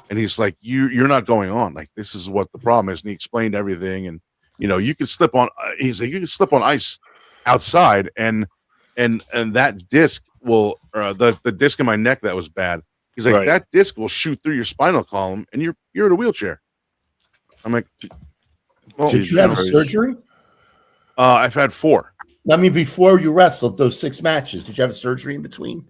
And he's like, you're not going on. Like, this is what the problem is. And he explained everything. And, you can slip on, he's like, you can slip on ice outside and that disc will, the disc in my neck that was bad. He's like, that disc will shoot through your spinal column and you're in a wheelchair. I'm like, well, did you have a surgery? I've had 4. I mean, before you wrestled those 6 matches, did you have a surgery in between?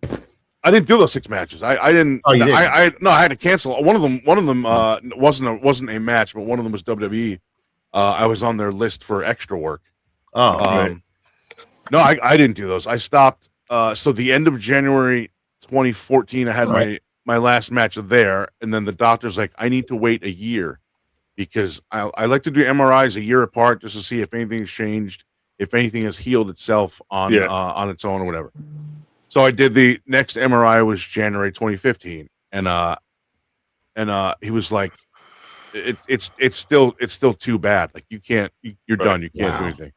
I didn't do those 6 matches. I didn't. Oh, you didn't? I had to cancel. One of them wasn't a match, but one of them was WWE. I was on their list for extra work. No, I didn't do those. I stopped. So the end of January 2014, I had my last match there, and then the doctor's like, I need to wait a year because I like to do MRIs a year apart just to see if anything's changed, if anything has healed itself on its own or whatever. So I did the next MRI was January 2015, and he was like, it's still too bad. Like you're done. You can't do anything.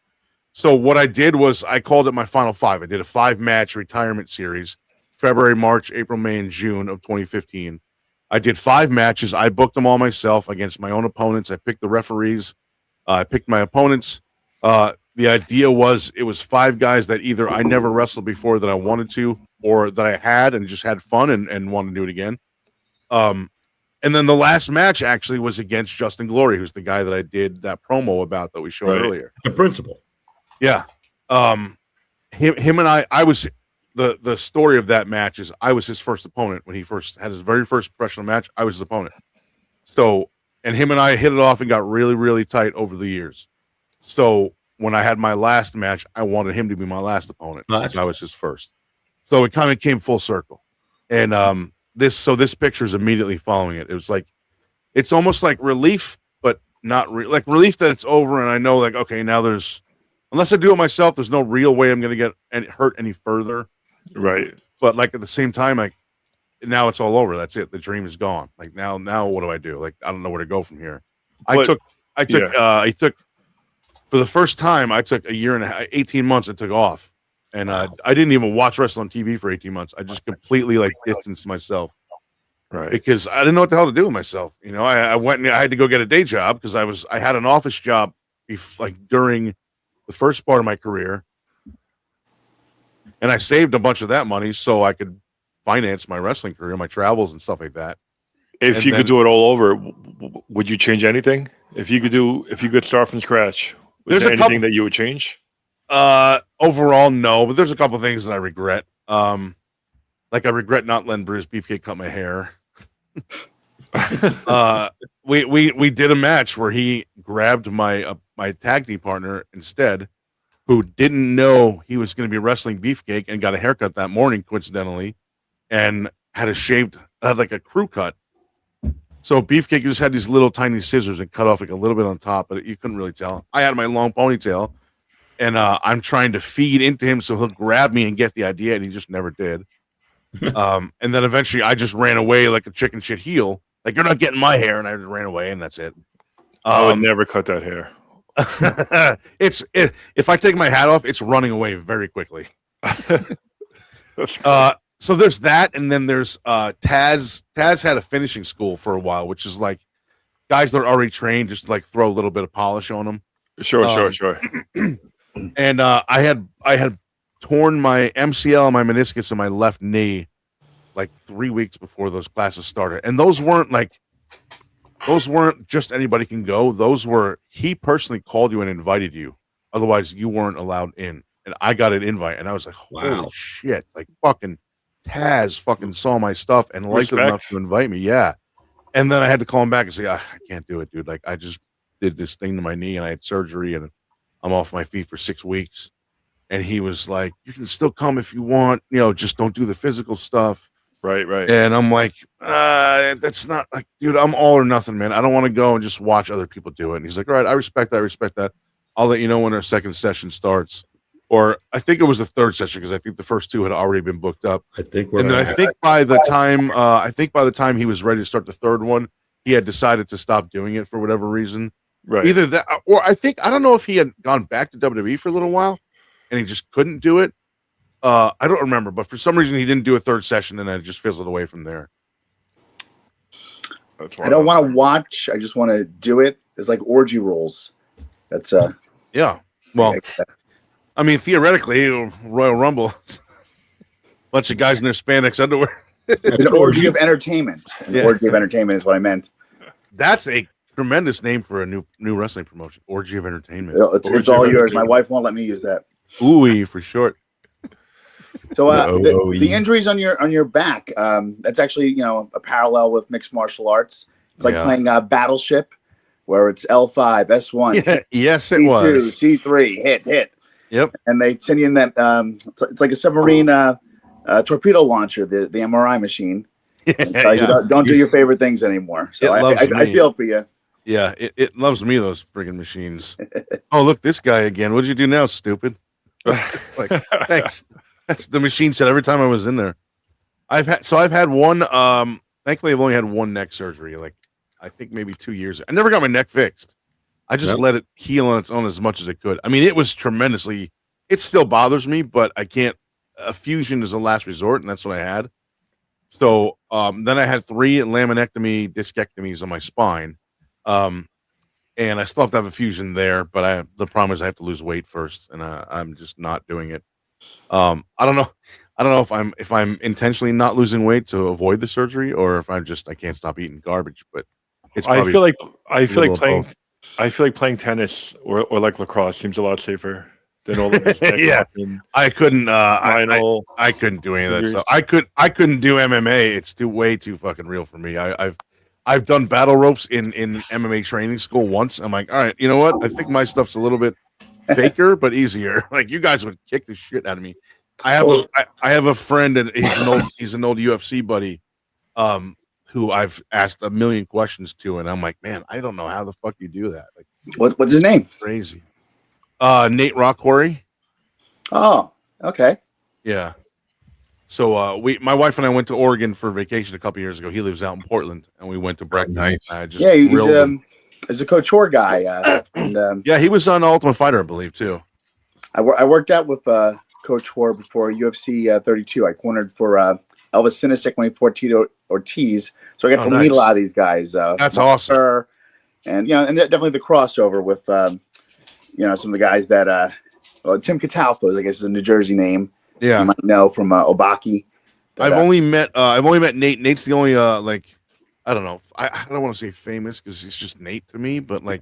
So what I did was I called it my final 5. I did a 5-match retirement series, February, March, April, May, and June of 2015. I did 5 matches. I booked them all myself against my own opponents. I picked the referees. I picked my opponents. The idea was it was 5 guys that either I never wrestled before that I wanted to, or that I had and just had fun and wanted to do it again. And then the last match actually was against Justin Glory, who's the guy that I did that promo about that we showed earlier. The principal. Yeah. Him and I was the story of that match is I was his first opponent when he first had his very first professional match. I was his opponent. So, and him and I hit it off and got really, really tight over the years. So when I had my last match, I wanted him to be my last opponent since I was his first. So it kind of came full circle. And this picture is immediately following it. It was like, it's almost like relief, but not like relief that it's over. And I know, like, okay, now unless I do it myself, there's no real way I'm going to get hurt any further. Right. But like at the same time, like now it's all over. That's it. The dream is gone. Like now what do I do? Like, I don't know where to go from here. I took for the first time, I took a year and a half, 18 months. I took off. And I didn't even watch wrestling on TV for 18 months. I just completely like distanced myself, right? Because I didn't know what the hell to do with myself. You know, I went and I had to go get a day job because I had an office job, like during the first part of my career, and I saved a bunch of that money so I could finance my wrestling career, my travels and stuff like that. If you could do it all over, would you change anything? If you could start from scratch, is there anything that you would change? Overall, no, but there's a couple things that I regret. Like I regret not letting Bruce Beefcake cut my hair. We did a match where he grabbed my tag team partner instead, who didn't know he was going to be wrestling Beefcake and got a haircut that morning, coincidentally, and had like a crew cut. So Beefcake just had these little tiny scissors and cut off like a little bit on top, but you couldn't really tell. I had my long ponytail. And I'm trying to feed into him so he'll grab me and get the idea, and he just never did. And then eventually I just ran away like a chicken shit heel. Like, you're not getting my hair, and I just ran away, and that's it. I would never cut that hair. If I take my hat off, it's running away very quickly. So there's that, and then there's Taz. Taz had a finishing school for a while, which is like guys that are already trained, just like throw a little bit of polish on them. Sure. And I had torn my MCL and my meniscus in my left knee like 3 weeks before those classes started. And those weren't just anybody can go. Those were, he personally called you and invited you. Otherwise you weren't allowed in. And I got an invite and I was like, holy shit. Like fucking Taz fucking saw my stuff and liked it enough to invite me. Yeah. And then I had to call him back and say, I can't do it, dude. Like I just did this thing to my knee and I had surgery and I'm off my feet for 6 weeks. And he was like, you can still come if you want, just don't do the physical stuff. Right. And I'm like, that's not like, dude, I'm all or nothing, man. I don't want to go and just watch other people do it. And he's like, all right, I respect that. I'll let you know when our second session starts. Or I think it was the third session because I think the first 2 had already been booked up. I think by the time he was ready to start the third one, he had decided to stop doing it for whatever reason. Right. Either that, or I don't know if he had gone back to WWE for a little while and he just couldn't do it. I don't remember, but for some reason he didn't do a third session and then it just fizzled away from there. I don't want to watch. I just want to do it. It's like orgy rules. That's yeah. Well, I mean, theoretically, Royal Rumble, bunch of guys in their spandex underwear. An orgy of entertainment. Orgy of entertainment is what I meant. That's a tremendous name for a new wrestling promotion. Orgy of entertainment. It's all yours. My wife won't let me use that. Ooey for short. So the injuries on your back, that's actually a parallel with mixed martial arts. It's like playing Battleship, where it's L5, S1. Yeah, yes, it C2, was C3, hit. Yep. And they send you in that. It's like a submarine torpedo launcher, the MRI machine. Don't do your favorite things anymore. So I feel for you. Yeah, it loves me, those friggin' machines. Oh, look, this guy again. What'd you do now, stupid? Like, thanks. That's the machine said every time I was in there. I've had one. Thankfully, I've only had one neck surgery. Like I think maybe 2 years. I never got my neck fixed. I just Yep. let it heal on its own as much as it could. I mean, it was tremendously. It still bothers me, but I can't. A fusion is a last resort, and that's what I had. So then I had 3 laminectomy discectomies on my spine, and I still have to have a fusion there. But the problem is I have to lose weight first, and I'm just not doing it. I don't know. I don't know if I'm intentionally not losing weight to avoid the surgery, or if I can't stop eating garbage. But it's I probably feel like little playing. both. I feel like playing tennis or like lacrosse seems a lot safer than all of this. Yeah. I couldn't. Final I couldn't do any of that injuries. stuff. I couldn't do MMA. It's way too fucking real for me. I've done battle ropes in MMA training school once. I'm like, all right, you know what? I think my stuff's a little bit faker but easier. Like you guys would kick the shit out of me. I have a friend, and he's an old UFC buddy, who I've asked a million questions to, and I'm like, man, I don't know how the fuck you do that. Like, What's his name? crazy. Nate Rockquarry. Oh, okay. Yeah. So my wife and I went to Oregon for vacation a couple years ago. He lives out in Portland, and we went to breakfast. Nice. Yeah, he's a couture guy. Yeah, he was on Ultimate Fighter, I believe, too. I worked out with Couture before UFC 32. I cornered for Elvis Sinisic when he fought Tito Ortiz, so I got to meet a lot of these guys. That's awesome. And and definitely the crossover with some of the guys that Tim Catalpa, I guess, is a New Jersey name. Yeah, you might know from Obaki. I've only met Nate. Nate's the only I don't know. I don't want to say famous because he's just Nate to me, but like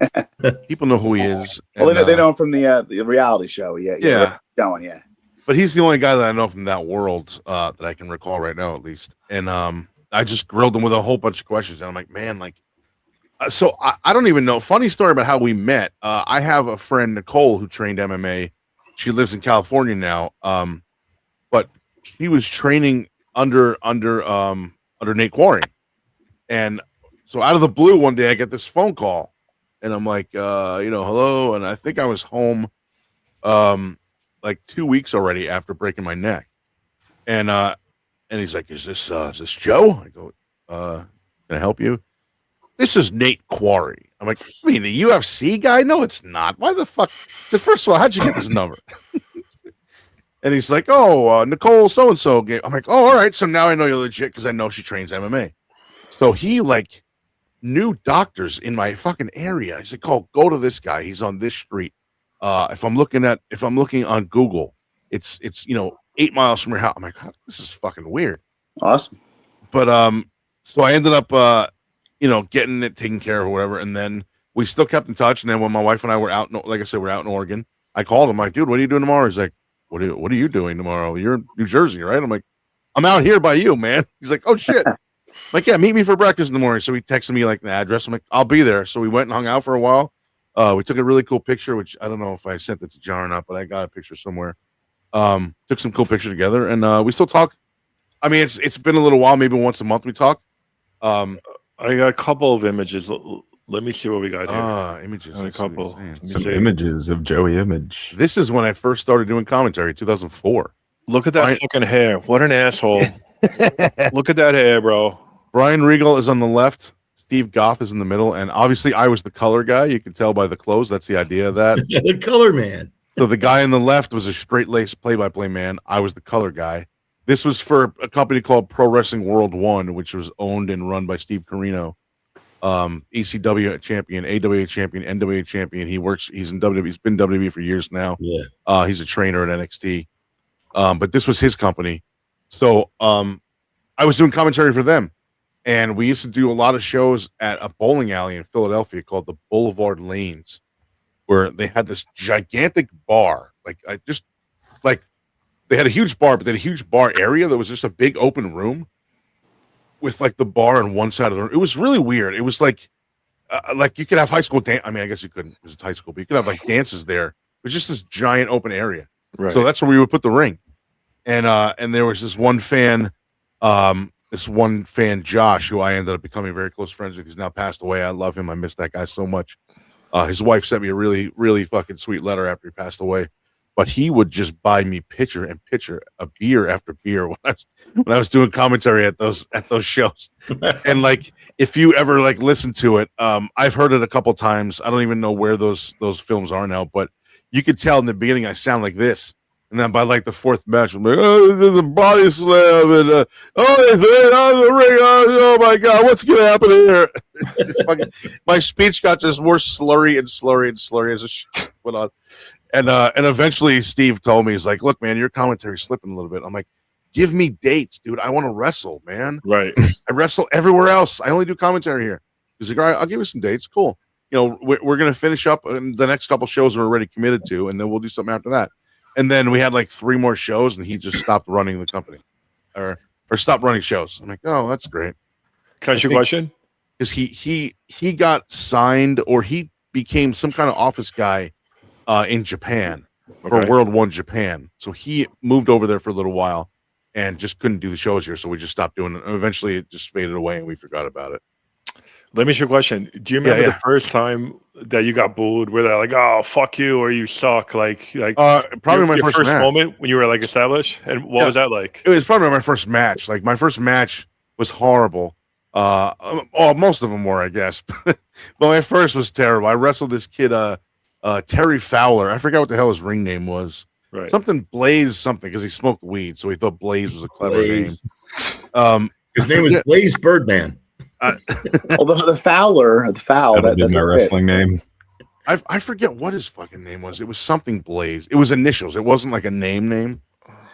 people know who he is. Well, and, they know him from the reality show. Yeah. But he's the only guy that I know from that world that I can recall right now, at least. And I just grilled him with a whole bunch of questions, and I'm like, man, like, so I don't even know. Funny story about how we met. I have a friend, Nicole, who trained MMA. She lives in California now, but she was training under Nate Quarry. And so out of the blue, one day I get this phone call, and I'm like, hello. And I think I was home, like 2 weeks already after breaking my neck. And he's like, is this Joe? I go, can I help you? This is Nate Quarry. I'm like, I mean, the UFC guy? No, it's not. Why the fuck? So first of all, how'd you get this number? And he's like, Nicole so-and-so. I'm like, oh, all right. So now I know you're legit because I know she trains MMA. So he like knew doctors in my fucking area. He's like, go to this guy. He's on this street. If I'm looking on Google, it's 8 miles from your house. I'm like, this is fucking weird. Awesome. But so I ended up getting it taken care of or whatever, and then we still kept in touch. And then when my wife and I were out, like I said, we're out in Oregon, I called him like, dude, what are you doing tomorrow? He's like, what are you doing tomorrow? You're in New Jersey, right? I'm like, I'm out here by you, man. He's like, oh shit. Like, yeah, meet me for breakfast in the morning. So he texted me like the address. I'm like, I'll be there. So we went and hung out for a while. We took a really cool picture, which I don't know if I sent it to John or not, but I got a picture somewhere. Took some cool pictures together, and we still talk. I mean, it's been a little while. Maybe once a month we talk. I got a couple of images. Let me see what we got here. Images. A couple. Some images of Joey Image. This is when I first started doing commentary, 2004. Look at that fucking hair. What an asshole. Look at that hair, bro. Brian Regal is on the left. Steve Goff is in the middle. And obviously I was the color guy. You can tell by the clothes. That's the idea of that. The color man. So the guy on the left was a straight-laced play-by-play man. I was the color guy. This was for a company called Pro Wrestling World 1, which was owned and run by Steve Carino. ECW champion, AWA champion, NWA champion. He's in WWE. He's been WWE for years now. Yeah. He's a trainer at NXT. But this was his company. So I was doing commentary for them. And we used to do a lot of shows at a bowling alley in Philadelphia called the Boulevard Lanes, where they had this gigantic bar. They had a huge bar, but they had a huge bar area that was just a big open room with like the bar on one side of the room. It was really weird. It was like you could have high school dance. I mean, I guess you couldn't. It was high school, but you could have like dances there. It was just this giant open area. Right. So that's where we would put the ring. And there was this one fan, Josh, who I ended up becoming very close friends with. He's now passed away. I love him. I miss that guy so much. His wife sent me a really, really fucking sweet letter after he passed away. but he would just buy me pitcher and pitcher of beer after beer when I was doing commentary at those shows. And like, if you ever like listen to it, I've heard it a couple times. I don't even know where those films are now, but you could tell in the beginning I sound like this. And then by like the fourth match, I'm like, oh, the body slam, and they threw it out of the ring. Oh my God, what's going to happen here? My speech got just more slurry and slurry and slurry as the shit went on. And eventually Steve told me, he's like, look, man, your commentary's slipping a little bit. I'm like, give me dates, dude. I want to wrestle, man. Right. I wrestle everywhere else. I only do commentary here. He's like, all right, I'll give you some dates. Cool. You know, we're going to finish up the next couple shows we're already committed to, and then we'll do something after that. And then we had like 3 more shows, and he just stopped running the company, or stopped running shows. I'm like, oh, that's great. Can I ask you a question? Because he got signed, or he became some kind of office guy in Japan for World One Japan. So he moved over there for a little while and just couldn't do the shows here. So we just stopped doing it. And eventually it just faded away and we forgot about it. Let me ask you a question. Do you remember the first time that you got booed where they're like, oh, fuck you, or you suck? Like probably my first moment when you were like established. And what was that like? It was probably my first match. Like my first match was horrible. Most of them were, I guess. But my first was terrible. I wrestled this kid, Terry Fowler. I forgot what the hell his ring name was. Right. Something Blaze something, because he smoked weed, so he thought Blaze was a clever name. His name was Blaze Birdman. The foul. That would be my wrestling name. I forget what his fucking name was. It was something Blaze. It was initials. It wasn't like a name.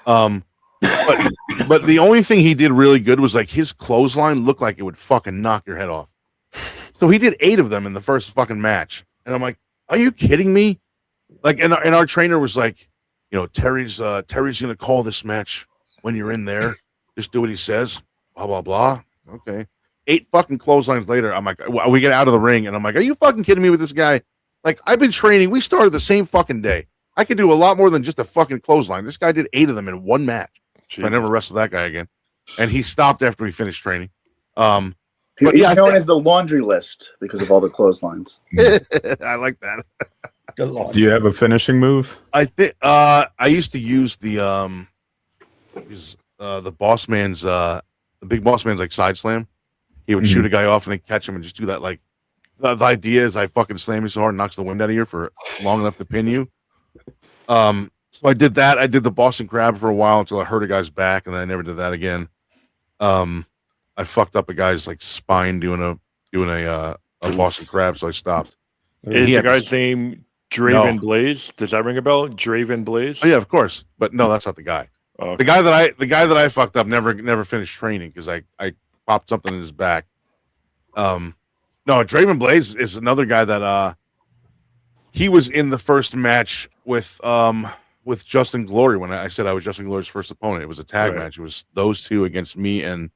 But the only thing he did really good was like his clothesline looked like it would fucking knock your head off. So he did 8 of them in the first fucking match, and I'm like, are you kidding me? Like, and our trainer was like, you know, Terry's gonna call this match when you're in there. Just do what he says. Blah blah blah. Okay. 8 fucking clotheslines later, I'm like, we get out of the ring, and I'm like, are you fucking kidding me with this guy? Like, I've been training. We started the same fucking day. I could do a lot more than just a fucking clothesline. This guy did 8 of them in one match. So I never wrestled that guy again. And he stopped after he finished training. He's known as the laundry list because of all the clotheslines. I like that. Do you have a finishing move? I think I used to use the boss man's the big boss man's like side slam. He would shoot a guy off and then catch him and just do that. Like the idea is I fucking slam you so hard, knocks the wind out of you for long enough to pin you. So I did that. I did the Boston Crab for a while until I hurt a guy's back, and then I never did that again. I fucked up a guy's like spine doing a Boston Crab, so I stopped. Is the guy's name Draven Blaze? Does that ring a bell? Draven Blaze? Oh yeah, of course. But no, that's not the guy. Oh, okay. The guy that I fucked up never finished training because I popped something in his back. No, Draven Blaze is another guy that he was in the first match with Justin Glory when I said I was Justin Glory's first opponent. It was a tag match. It was those two against me, and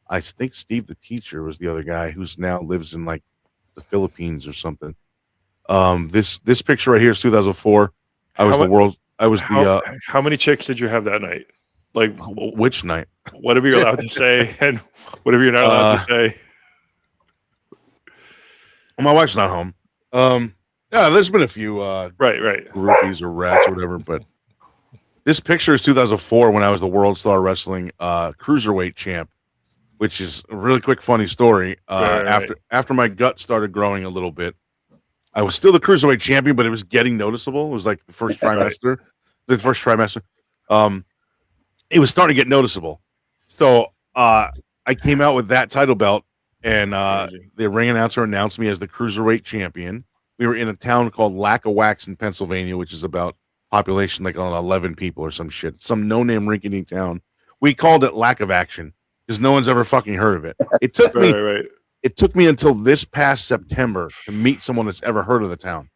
I think Steve the Teacher was the other guy who's now lives in like the Philippines or something. This picture right here is 2004. I was how many chicks did you have that night? Like which night? Whatever you're allowed to say and whatever you're not allowed to say. Well, my wife's not home. Yeah, there's been a few right groupies or rats or whatever, but this picture is 2004 when I was the World Star Wrestling Cruiserweight champ, which is a really quick funny story. After my gut started growing a little bit, I was still the Cruiserweight champion, but it was getting noticeable. It was like the first trimester. It was starting to get noticeable. So I came out with that title belt, and the ring announcer announced me as the Cruiserweight champion. We were in a town called Lackawax in Pennsylvania, which is about population like 11 people or some shit. Some no-name rinky-dink town. We called it Lack of Action because no one's ever fucking heard of it. It took me It took me until this past September to meet someone that's ever heard of the town.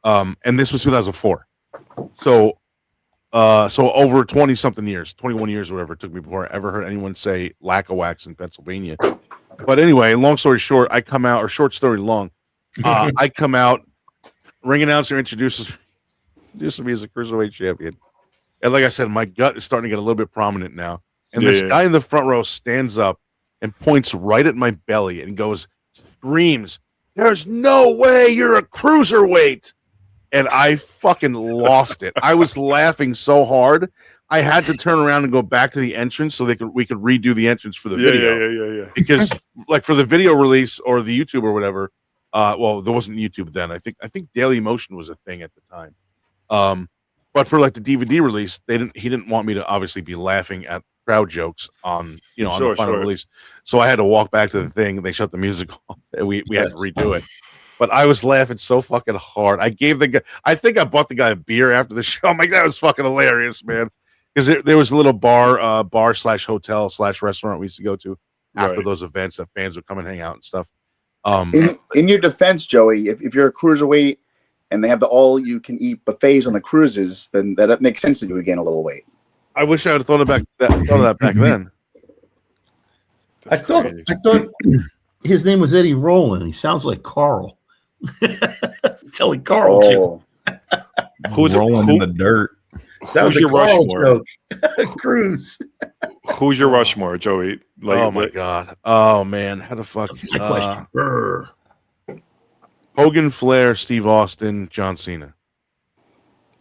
And this was 2004. So over 20-something years, 21 years or whatever it took me before I ever heard anyone say Lackawax in Pennsylvania. But anyway, long story short, I come out, or short story long, I come out, ring announcer introduces me as a Cruiserweight champion. And like I said, my gut is starting to get a little bit prominent now. And this guy in the front row stands up and points right at my belly and screams, "There's no way you're a Cruiserweight." and I fucking lost it. I was laughing so hard. I had to turn around and go back to the entrance so we could redo the entrance for the video. Yeah. Because like for the video release or the YouTube or whatever, well, there wasn't YouTube then. I think Daily Motion was a thing at the time. But for like the DVD release, he didn't want me to obviously be laughing at crowd jokes on on the final release. So I had to walk back to the thing. They shut the music off, and we had to redo it. But I was laughing so fucking hard. I think I bought the guy a beer after the show. I'm like, that was fucking hilarious, man. Because there was a little bar / hotel / restaurant we used to go to after those events that fans would come and hang out and stuff. In your defense, Joey, if you're a cruiserweight and they have the all-you-can-eat buffets on the cruises, then that makes sense that you would gain a little weight. I wish I would have thought of that back then. I thought his name was Eddy Rolon. He sounds like Carl. Telling Carl. Who's rolling in the dirt? That was your Carl Rushmore joke. Cruz. Who's your Rushmore, Joey? My god. Oh man, how the fuck? My question. Hogan, Flair, Steve Austin, John Cena.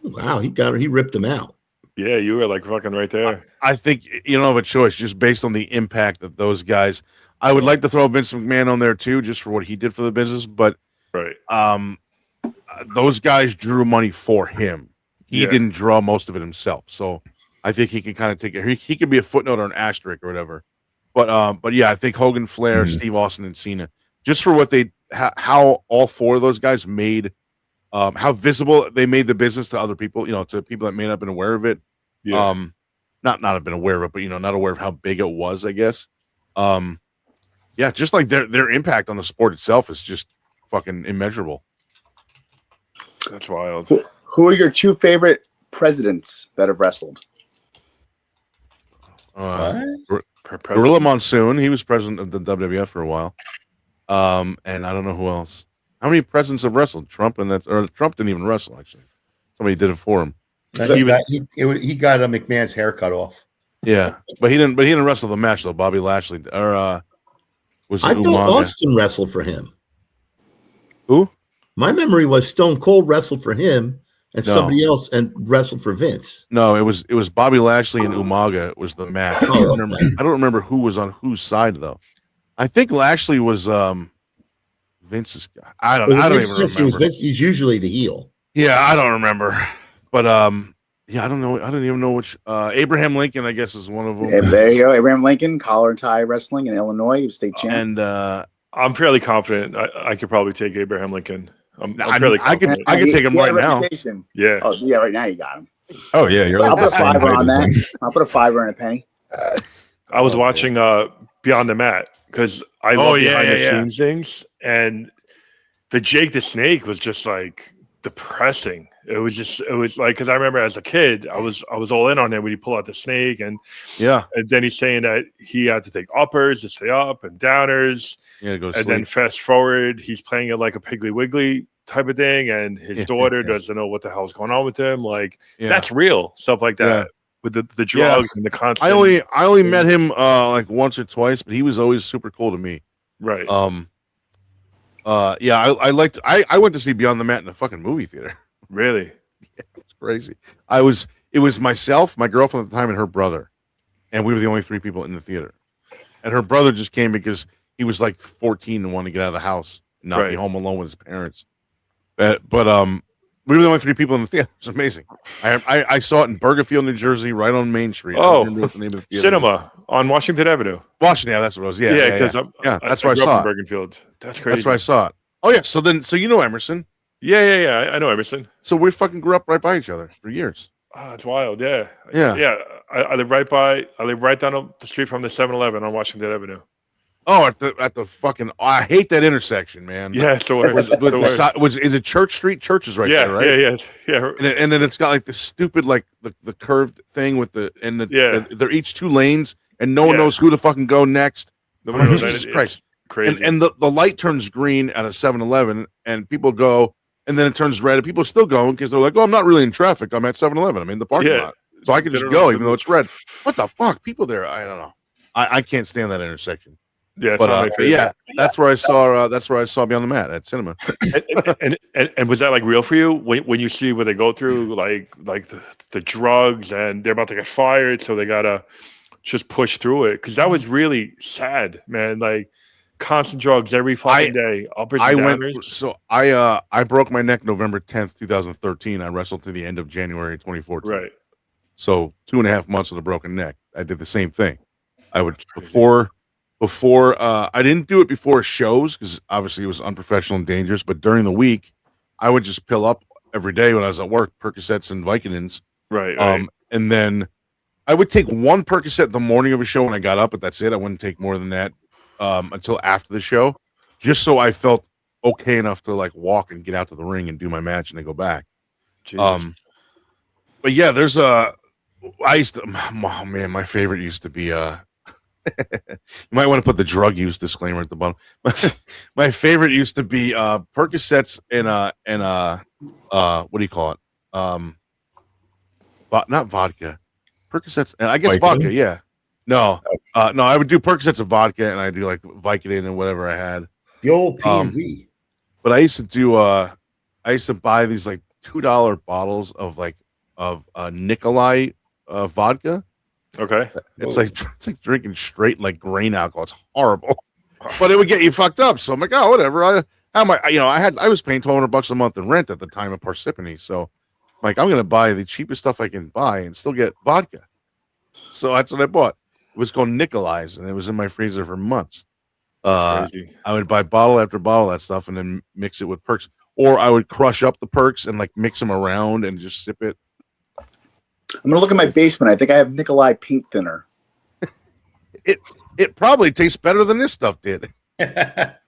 Wow, he ripped him out. Yeah, you were like fucking right there. I think you don't have a choice just based on the impact of those guys. I would like to throw Vince McMahon on there too, just for what he did for the business. But those guys drew money for him. He didn't draw most of it himself, so I think he can kind of take it. He could be a footnote or an asterisk or whatever. But yeah, I think Hogan, Flair, Steve Austin, and Cena, just for what how all four of those guys made, how visible they made the business to other people, to people that may not have been aware of it. Yeah. Not have been aware of it, but not aware of how big it was, I guess. Yeah, just like their impact on the sport itself is just fucking immeasurable. That's wild. Who are your two favorite presidents that have wrestled? Gorilla Monsoon, he was president of the WWF for a while. And I don't know who else. How many presidents have wrestled? Trump Trump didn't even wrestle, actually. Somebody did it for him. He got a McMahon's hair cut off. Yeah, but he didn't wrestle the match though. Bobby Lashley I thought Austin wrestled for him. Who? My memory was Stone Cold wrestled for him and somebody else and wrestled for Vince. No, it was Bobby Lashley and Umaga was the match. I don't remember who was on whose side though. I think Lashley was Vince's guy. I don't even remember. He's usually the heel. Yeah, I don't remember. But yeah, I don't know. I don't even know which. Abraham Lincoln, I guess, is one of them. Yeah, there you go. Abraham Lincoln, collar and tie wrestling in Illinois, state champ. And I'm fairly confident I could probably take Abraham Lincoln. I'm fairly confident. I could take him right now. Yeah. Oh, yeah, right now you got him. Oh, yeah. You're I'll put a $5 on that. I'll put a $5 and a penny. I was watching Beyond the Mat because I love behind the scenes things. And the Jake the Snake was just like depressing. It was like, because I remember as a kid, I was all in on it when he pulled out the snake, and then he's saying that he had to take uppers to stay up and downers, then fast forward, he's playing it like a Piggly Wiggly type of thing, and his daughter doesn't know what the hell's going on with him. Like that's real stuff like that with the drugs and the constant. I only met him like once or twice, but he was always super cool to me. Right. I went to see Beyond the Mat in a fucking movie theater. Really? Yeah, it's crazy. It was myself, my girlfriend at the time, and her brother. And we were the only three people in the theater. And her brother just came because he was like 14 and wanted to get out of the house and not be home alone with his parents. But we were the only three people in the theater. It was amazing. I saw it in Bergerfield, New Jersey, right on Main Street. I don't remember what the name of the theater Cinema on Washington Avenue. Washington, that's what it was. Yeah, because that's where I saw it. Bergenfield. That's crazy. That's where I saw it. Oh yeah, so you know Emerson. Yeah. I know Emerson. So we fucking grew up right by each other for years. Oh, it's wild. Yeah. I live right down the street from the 7-Eleven on Washington Avenue. Oh, at the fucking. Oh, I hate that intersection, man. Yeah, it's the worst. Is it Church Street? Church is right there, right? Yeah. And then it's got like the stupid like the curved thing with they're each two lanes, and no one knows who to fucking go next. Jesus Christ. Crazy. And the light turns green at a 7-Eleven, and people go, and then it turns red, and people are still going because they're like, "Oh, I'm not really in traffic. I'm at 7-Eleven. I'm in the parking lot, so I can just go even though it's red." What the fuck? People there, I don't know. I can't stand that intersection. Yeah, it's But not my favorite. yeah, that's where I saw. That's where I saw Beyond the Mat at cinema. And was that like real for you when you see what they go through, like the drugs, and they're about to get fired, so they gotta just push through it? Because that was really sad, man. Like constant drugs every fucking day, uppers and downers. So I broke my neck November 10th, 2013. I wrestled to the end of January 2014. Right. So 2.5 months with a broken neck. I did the same thing. I would before I didn't do it before shows because obviously it was unprofessional and dangerous. But during the week, I would just pill up every day when I was at work, Percocets and Vicodins. Right. And then I would take one Percocet the morning of a show when I got up, but that's it. I wouldn't take more than that until after the show, just so I felt okay enough to like walk and get out to the ring and do my match and then go back. Jesus. But yeah, there's I used to, oh man, my favorite used to be you might want to put the drug use disclaimer at the bottom. My favorite used to be Percocets and what do you call it? Not vodka. Percocets, I guess vodka, yeah. No, I would do Percocets of vodka and I do like Vicodin and whatever I had. The old P&V. But I used to buy these like $2 bottles of Nikolai vodka. Okay. It's like drinking straight like grain alcohol. It's horrible, but it would get you fucked up. So I'm like, oh, whatever. I was paying $1,200 a month in rent at the time of Parsippany. So I'm like, I'm gonna buy the cheapest stuff I can buy and still get vodka. So that's what I bought. It was called Nikolai's, and it was in my freezer for months. Crazy. I would buy bottle after bottle of that stuff and then mix it with perks, or I would crush up the perks and like mix them around and just sip it. I'm gonna look in my basement. I think I have Nikolai paint thinner. It probably tastes better than this stuff did. That's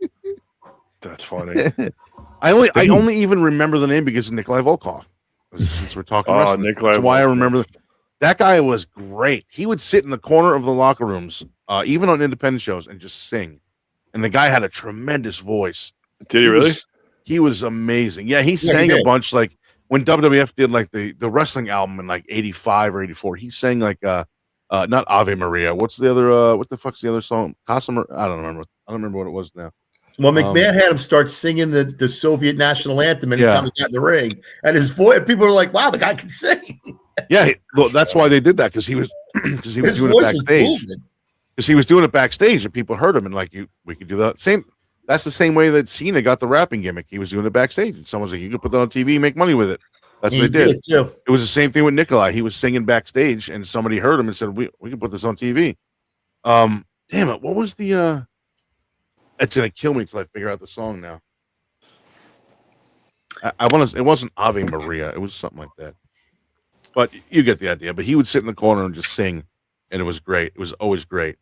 funny. I only even remember the name because of Nikolai Volkov. Since we're talking wrestling, Nikolai that's why I Volkov. remember that guy was great. He would sit in the corner of the locker rooms, even on independent shows, and just sing. And the guy had a tremendous voice. Did he really? He was amazing. Yeah, he sang a bunch like when WWF did like the wrestling album in like 85 or 84. He sang like not Ave Maria. What's the other what the fuck's the other song? Cosimo? I don't remember what it was now. Well, McMahon had him start singing the Soviet national anthem anytime he got in the ring, and his voice. People were like, "Wow, the guy can sing." Yeah, well, that's why they did that because he was doing it backstage. Because he was doing it backstage, and people heard him, and like we could do that same. That's the same way that Cena got the rapping gimmick. He was doing it backstage, and someone's like, "You can put that on TV, make money with it." That's what they did. It was the same thing with Nikolai. He was singing backstage, and somebody heard him and said, "We can put this on TV." Damn it! What was the? It's gonna kill me until I figure out the song now. I want to. It wasn't Ave Maria. It was something like that. But you get the idea. But he would sit in the corner and just sing, and it was great. It was always great.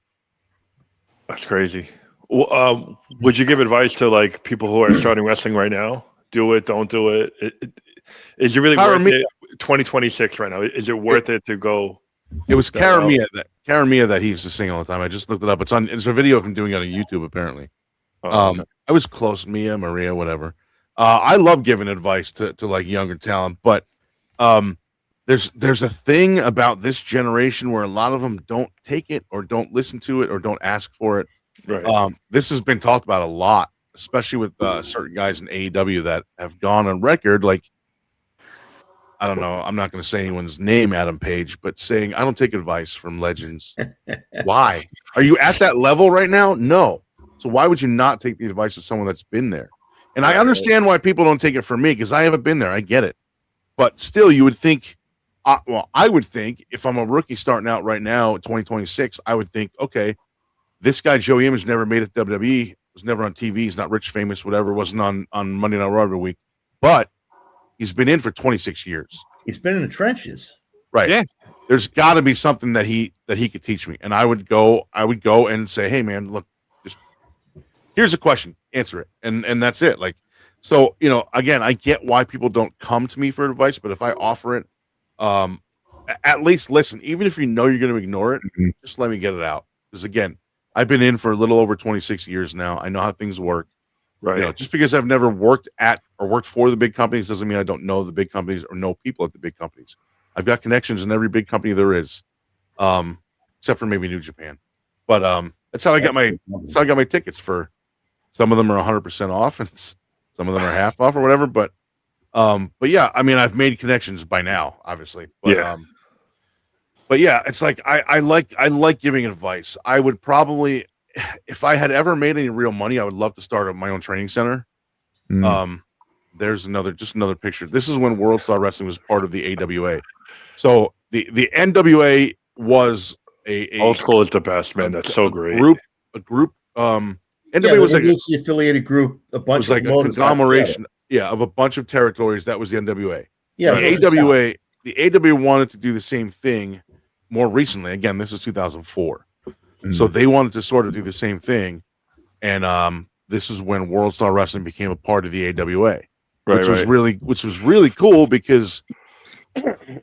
That's crazy. Well, would you give advice to like people who are starting wrestling right now? Do it, don't do it. Is it really worth it? 2026 right now. Is it worth it to go? It was Cara Mia that he used to sing all the time. I just looked it up. It's a video of him doing it on YouTube apparently. I was close, Maria, whatever. I love giving advice to like younger talent, but there's a thing about this generation where a lot of them don't take it or don't listen to it or don't ask for it. Right. This has been talked about a lot, especially with certain guys in AEW that have gone on record. Like, I don't know. I'm not going to say anyone's name, Adam Page, but saying, I don't take advice from legends. Why? Are you at that level right now? No. So why would you not take the advice of someone that's been there? And I understand why people don't take it from me because I haven't been there. I get it. But still, you would think, I would think if I'm a rookie starting out right now, 2026, I would think, okay, this guy, Joey Image, never made it to WWE, was never on TV. He's not rich, famous, whatever, wasn't on Monday Night Raw every week. But he's been in for 26 years. He's been in the trenches. Right. Yeah. There's got to be something that he could teach me. And I would go and say, hey, man, look, just here's a question. Answer it. And that's it. Like, so, again, I get why people don't come to me for advice, but if I offer it, at least listen. Even if you know you're going to ignore it, just let me get it out. Because, again, I've been in for a little over 26 years now. I know how things work. Right. Just because I've never worked at or worked for the big companies doesn't mean I don't know the big companies or know people at the big companies. I've got connections in every big company there is, except for maybe New Japan. But that's how I got my tickets. For some of them are 100% off, and some of them are half off or whatever. But yeah, I mean, I've made connections by now, obviously. But Yeah. But yeah, it's like I like giving advice. I would probably, if I had ever made any real money, I would love to start my own training center. There's another picture. This is when World Star Wrestling was part of the AWA. So the NWA was a old school is the best, man. That's so great. A group. NWA was like the affiliated group. A bunch of a conglomeration, of a bunch of territories. That was the NWA. Yeah, the AWA wanted to do the same thing more recently. Again, this is 2004. So they wanted to sort of do the same thing, and this is when World Star Wrestling became a part of the AWA, which was really cool, because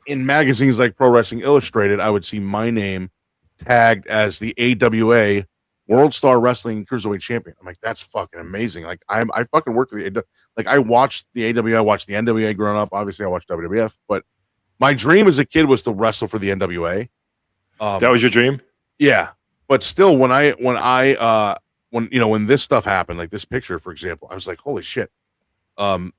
in magazines like Pro Wrestling Illustrated, I would see my name tagged as the AWA World Star Wrestling Cruiserweight Champion. I'm like, that's fucking amazing. Like I fucking work for the AWA. Like I watched the AWA, I watched the NWA growing up. Obviously, I watched WWF, but my dream as a kid was to wrestle for the NWA. That was your dream? Yeah. But still, when this stuff happened, like this picture, for example, I was like, holy shit. I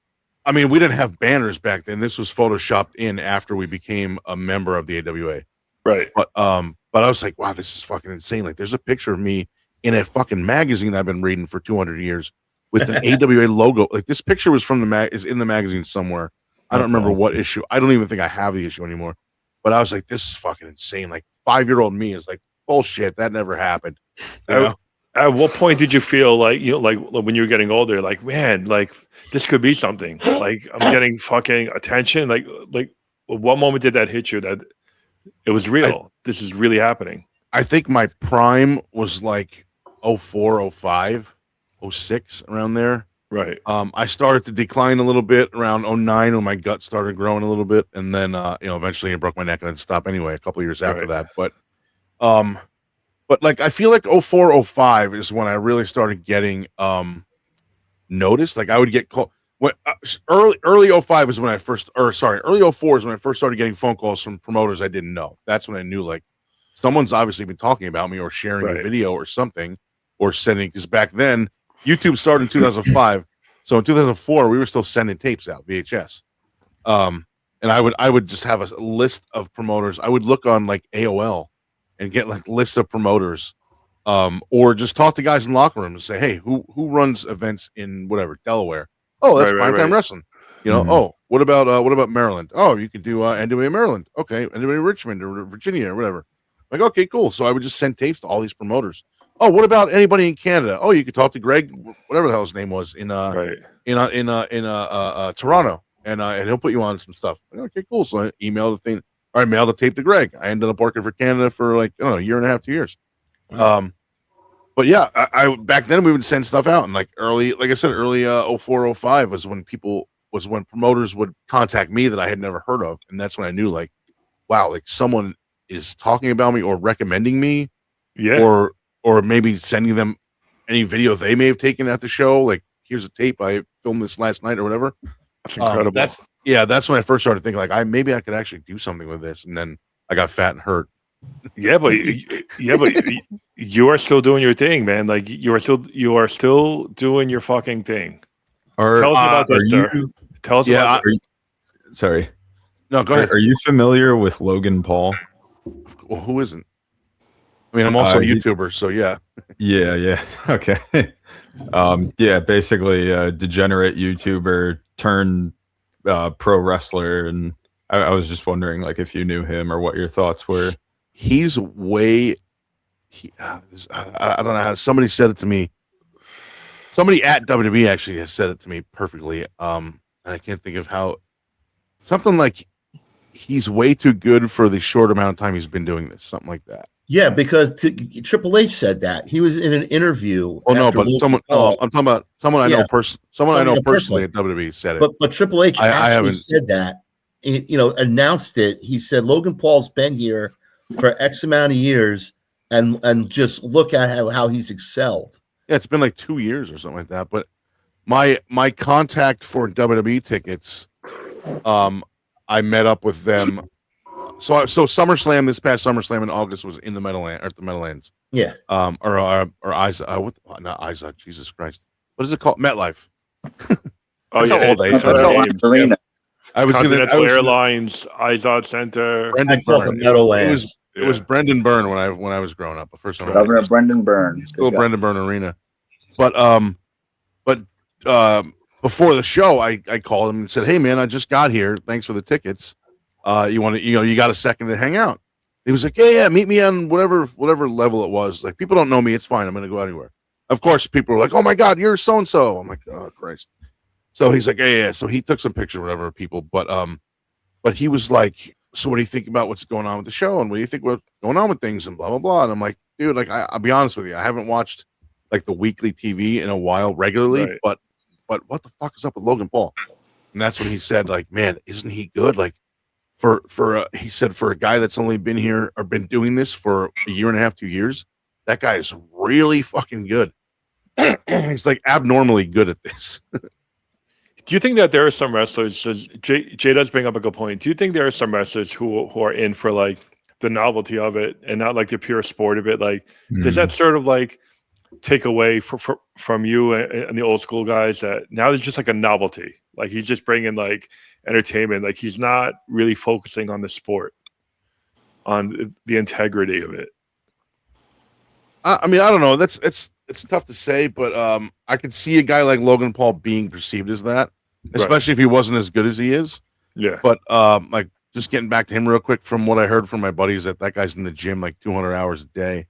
mean, we didn't have banners back then. This was photoshopped in after we became a member of the AWA. Right. But I was like, wow, this is fucking insane. Like, there's a picture of me in a fucking magazine I've been reading for 200 years with an AWA logo. Like, this picture was from is in the magazine somewhere. I don't remember what issue. I don't even think I have the issue anymore. But I was like, this is fucking insane. Like, 5-year-old me is like, bullshit, that never happened. You know? At what point did you feel like, like when you were getting older, like, man, like this could be something, like I'm getting fucking attention. Like what moment did that hit you that it was real? This is really happening. I think my prime was like 04, 05, 06, around there. Right. I started to decline a little bit around 09 when my gut started growing a little bit. And then, eventually I broke my neck and then stopped anyway, a couple of years after that. But like, I feel like 04, 05 is when I really started getting noticed. Like I would get called early 05 is when early 04 is when I first started getting phone calls from promoters I didn't know. That's when I knew, like, someone's obviously been talking about me or sharing a video or something, or sending, because back then YouTube started in 2005. So in 2004, we were still sending tapes out, VHS. And I would just have a list of promoters. I would look on like AOL and get like lists of promoters, or just talk to guys in locker rooms and say, hey, who runs events in whatever, Delaware? Oh, that's Primetime Wrestling. Oh, what about Maryland? Oh, you could do NWA Maryland. Okay, NWA Richmond or Virginia or whatever. Like, okay, cool. So I would just send tapes to all these promoters. Oh, what about anybody in Canada? Oh, you could talk to Greg, whatever the hell his name was, in Toronto, and he'll put you on some stuff. Like, okay, cool. So I emailed the thing. I mailed the tape to Greg. I ended up working for Canada for like, I don't know, a year and a half, 2 years. But yeah, I back then we would send stuff out, and like early 04, 05 was when promoters would contact me that I had never heard of, and that's when I knew, like, wow, like someone is talking about me or recommending me, or maybe sending them any video they may have taken at the show. Like, here's a tape, I filmed this last night or whatever. That's incredible. That's when I first started thinking, like, maybe I could actually do something with this, and then I got fat and hurt. But you are still doing your thing, man. Like, you are still doing your fucking thing. Tell us about that, sir. Tell us about that. Sorry. No, go ahead. Are you familiar with Logan Paul? Well, who isn't? I mean, I'm also a YouTuber, so yeah. Yeah. Okay. Basically a degenerate YouTuber turned pro wrestler, and I was just wondering, like, if you knew him or what your thoughts were. He's I don't know how somebody said it to me. Somebody at WWE actually has said it to me perfectly. And I can't think of how. Something like he's way too good for the short amount of time he's been doing this. Something like that. Yeah, because Triple H said that. He was in an interview. Oh no, but someone. I'm talking about someone I know personally at WWE said it. But Triple H actually said that. Announced it. He said Logan Paul's been here for X amount of years, and just look at how he's excelled. Yeah, it's been like 2 years or something like that. But my contact for WWE tickets, I met up with them So SummerSlam, this past SummerSlam in August was in the Meadowlands, or at the Meadowlands. Yeah. Or Isa, not Isa, Jesus Christ. What is it called? MetLife. Oh That's yeah, how old I am. that's That's how how old old Arena. I was Continental gonna Airlines, Izod Center. Brendan I call it the Byrne. Meadowlands. It was Brendan Byrne when I was growing up. The first time I Governor Brendan Byrne. still Brendan Byrne Arena. But before the show, I called him and said, "Hey man, I just got here. Thanks for the tickets. You got a second to hang out?" He was like, "Yeah, meet me on whatever level it was. Like, people don't know me, it's fine. I'm gonna go anywhere." Of course, people were like, "Oh my god, you're so and so." I'm like, "Oh Christ." So he's like, yeah. So he took some picture, whatever, of people. But he was like, "So what do you think about what's going on with the show? And what do you think what's going on with things and blah blah blah?" And I'm like, "Dude, like I'll be honest with you, I haven't watched like the weekly TV in a while regularly, Right. but what the fuck is up with Logan Paul?" And that's when he said, like, "Man, isn't he good? Like, he said for a guy that's only been here or been doing this for a year and a half, 2 years, that guy is really fucking good. He's like abnormally good at this." Do you think that there are some wrestlers? Jay does bring up a good point. Do you think there are some wrestlers who are in for like the novelty of it and not like the pure sport of it? Like, does that sort of like take away from you and the old school guys that now there's just like a novelty? Like he's just bringing like entertainment. Like he's not really focusing on the sport, on the integrity of it. I mean, I don't know. It's tough to say, but I could see a guy like Logan Paul being perceived as that, especially if he wasn't as good as he is. Yeah. But like just getting back to him real quick, from what I heard from my buddies, that guy's in the gym like 200 hours a day,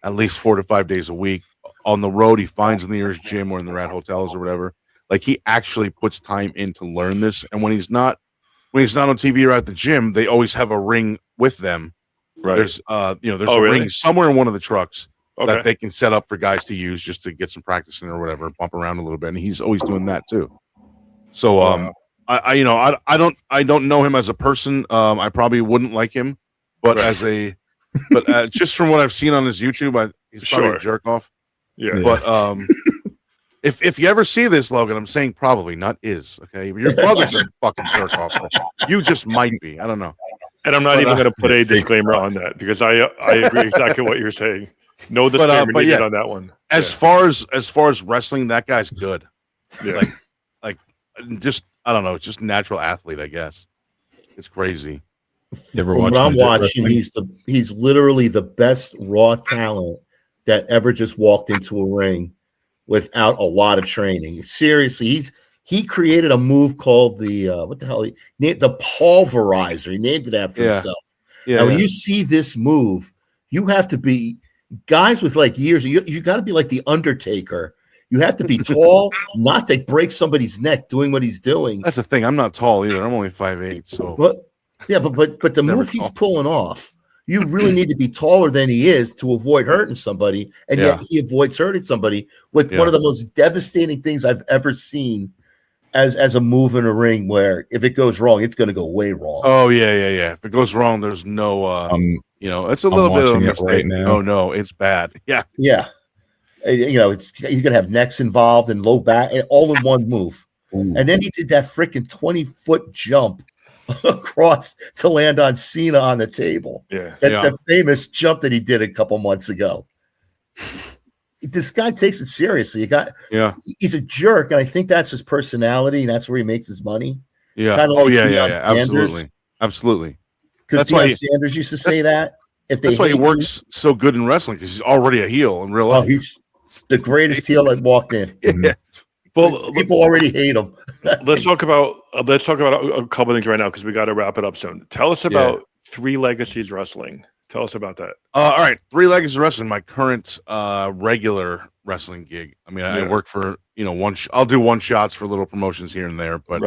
at least 4 to 5 days a week. On the road, he finds the nearest gym or in the rat hotels or whatever. Like he actually puts time in to learn this. And when he's not on TV or at the gym, they always have a ring with them. Right. There's a really? ring somewhere in one of the trucks. Okay. That they can set up for guys to use just to get some practice in or whatever, bump around a little bit, and he's always doing that too. So, Wow. I don't know him as a person. I probably wouldn't like him, but just from what I've seen on his YouTube, he's probably a jerk off. Yeah. But if you ever see this, Logan, I'm saying probably, not is. Okay, your brother's a fucking jerk off. You just might be. I don't know. And I'm not even going to put a disclaimer on that because I agree exactly what you're saying. No disclaimer needed on that one. As far as wrestling, that guy's good. Yeah. Like just I don't know, just natural athlete, I guess. It's crazy. You ever From watch what I'm Midget watching, Wrestling? he's literally the best raw talent that ever just walked into a ring without a lot of training. Seriously, he created a move called the what the hell? He named the pulverizer. He named it after himself. Yeah. And when you see this move, you have to be guys with like years. You got to be like the Undertaker. You have to be tall, not to break somebody's neck doing what he's doing. That's the thing. I'm not tall either. I'm only 5'8". So But the Never move he's tall. pulling off, you really need to be taller than he is to avoid hurting somebody, and yet he avoids hurting somebody with one of the most devastating things I've ever seen as a move in a ring, where if it goes wrong, it's going to go way wrong. Oh yeah. If it goes wrong, there's no it's a little bit of a watching it mistake. right now. Oh no, it's bad. Yeah. It's you're gonna have necks involved and low back, and all in one move. Ooh. And then he did that freaking 20-foot jump across to land on Cena on the table. Yeah. The famous jump that he did a couple months ago. This guy takes it seriously. He's a jerk, and I think that's his personality, and that's where he makes his money. Yeah. Kinda like Deion Sanders. Absolutely. Because That's why Deion Sanders used to say that. That's why he works so good in wrestling, because he's already a heel in real life. He's the greatest heel that walked in. Yeah. Well, People already hate him. let's talk about a couple of things right now because we got to wrap it up soon. Tell us about Three Legacies Wrestling. Tell us about that. All right, Three Legacies Wrestling, my current regular wrestling gig. I mean, I work for I'll do one shots for little promotions here and there, but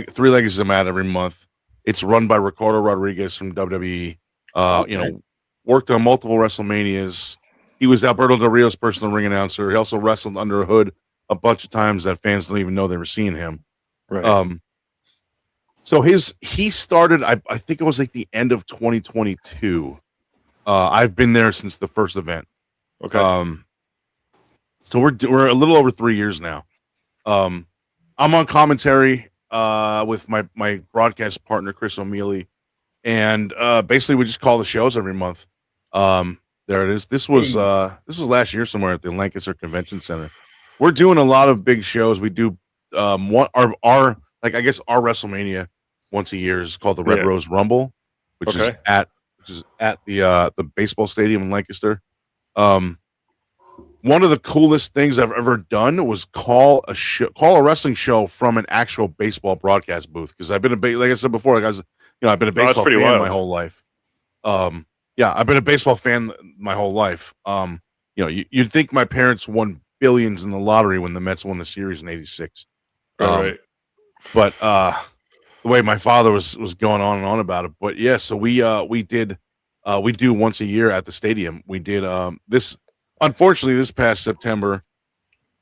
Three Legacies I'm at every month. It's run by Ricardo Rodriguez from WWE. Worked on multiple WrestleManias. He was Alberto Del Rio's personal ring announcer. He also wrestled under a hood a bunch of times that fans don't even know they were seeing him. Right. So he started, I think it was like the end of 2022. I've been there since the first event. Okay. So we're a little over 3 years now. I'm on commentary with my broadcast partner Chris O'Mealy, and basically we just call the shows every month. There it is. This was last year somewhere at the Lancaster Convention Center. We're doing a lot of big shows. We do our our WrestleMania once a year is called the Red Rose Rumble, which is at the baseball stadium in Lancaster. One of the coolest things I've ever done was call a wrestling show from an actual baseball broadcast booth, because I've been like I said before, guys, I've been a baseball fan my whole life. I've been a baseball fan my whole life. You'd think my parents won billions in the lottery when the Mets won the series in '86. Right. But the way my father was going on and on about it. But yeah, so we do once a year at the stadium. We did this. Unfortunately, this past September,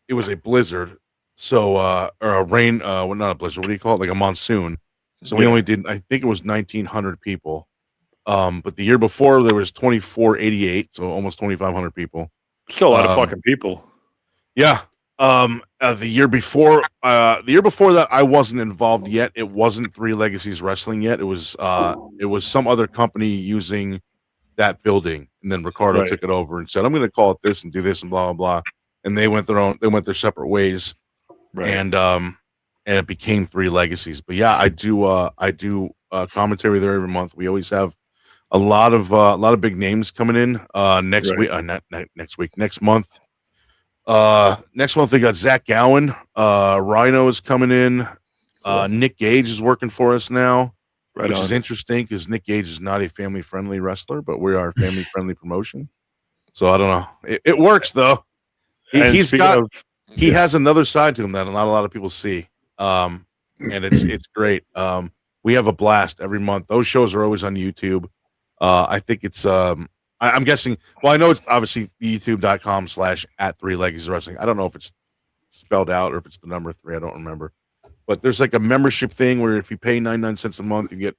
it was a blizzard. So or a rain. Well, not a blizzard. What do you call it? Like a monsoon. So we only did. I think it was 1,900 people. But the year before there was 2,488, so almost 2,500 people. Still a lot of fucking people. Yeah. The year before that, I wasn't involved yet. It wasn't Three Legacies Wrestling yet. It was some other company using that building, and then Ricardo took it over and said, "I'm going to call it this and do this and blah blah blah." And they went their separate ways, and it became Three Legacies. But yeah, I do commentary there every month. We always have a lot of big names coming in next week. Next month. Next month they got Zach Gowen. Rhino is coming in. Nick Gage is working for us now, which is interesting because Nick Gage is not a family-friendly wrestler, but we are a family-friendly promotion. So I don't know. It works though. He has another side to him that not a lot of people see. And it's great. We have a blast every month. Those shows are always on YouTube. I think it's I'm guessing. Well, I know it's obviously youtube.com/@3Legacies Wrestling. I don't know if it's spelled out or if it's the number 3. I don't remember. But there's like a membership thing where if you pay 99 cents a month, you get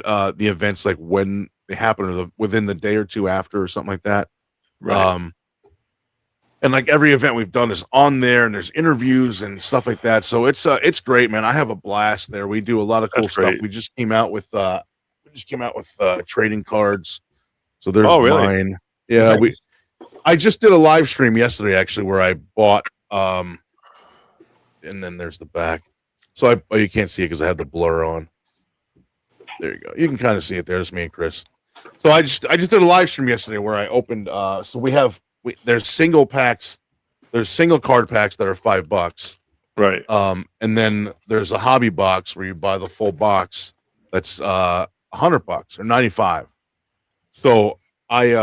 the events like when they happen or within the day or two after or something like that. Right. And like every event we've done is on there, and there's interviews and stuff like that. So it's great, man. I have a blast there. We do a lot of cool stuff. We just came out with trading cards. So there's mine. Yeah, nice. I just did a live stream yesterday actually where I bought and then there's the back. So you can't see it because I had the blur on. There you go. You can kind of see it there. It's me and Chris. So I just did a live stream yesterday where I opened so there's single packs, there's single card packs that are $5. Right. And then there's a hobby box where you buy the full box that's $100 or $95. So I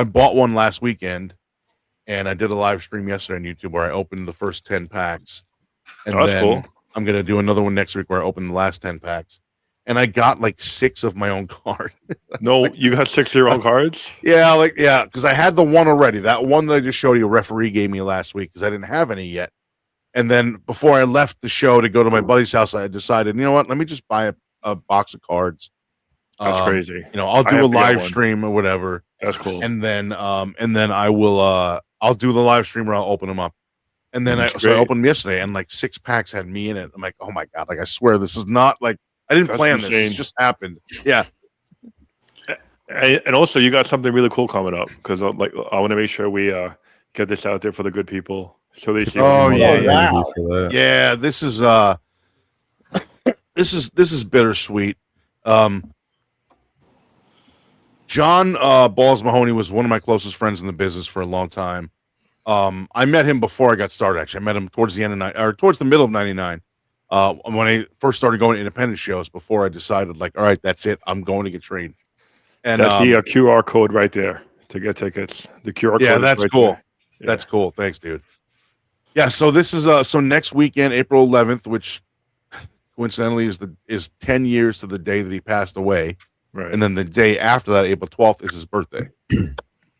bought one last weekend, and I did a live stream yesterday on YouTube where I opened the first 10 packs. And that's cool. I'm gonna do another one next week where I open the last 10 packs. And I got like 6 of my own card. No, you got 6 of your own cards? Yeah, because I had the one already. That one that I just showed you, a referee gave me last week because I didn't have any yet. And then before I left the show to go to my buddy's house, I decided, you know what? Let me just buy a box of cards. That's crazy. I'll do a live stream or whatever. That's cool. And then I will I'll do the live stream where I'll open them up. And then I opened them yesterday, and like 6 packs had me in it. I'm like, oh my god! Like I swear, this is not like I didn't plan this. It just happened. Yeah. And also, you got something really cool coming up because I want to make sure we get this out there for the good people so they see. Oh yeah. This is this is bittersweet. John Balls Mahoney was one of my closest friends in the business for a long time. I met him before I got started. Actually, I met him towards the middle of '99. When I first started going to independent shows, before I decided, like, all right, that's it. I'm going to get trained. And that's the QR code right there to get tickets. The QR code. Yeah, that's right cool. Yeah. That's cool. Thanks, dude. Yeah. So this is so next weekend, April 11th, which coincidentally is 10 years to the day that he passed away. Right. And then the day after that, April 12th, is his birthday.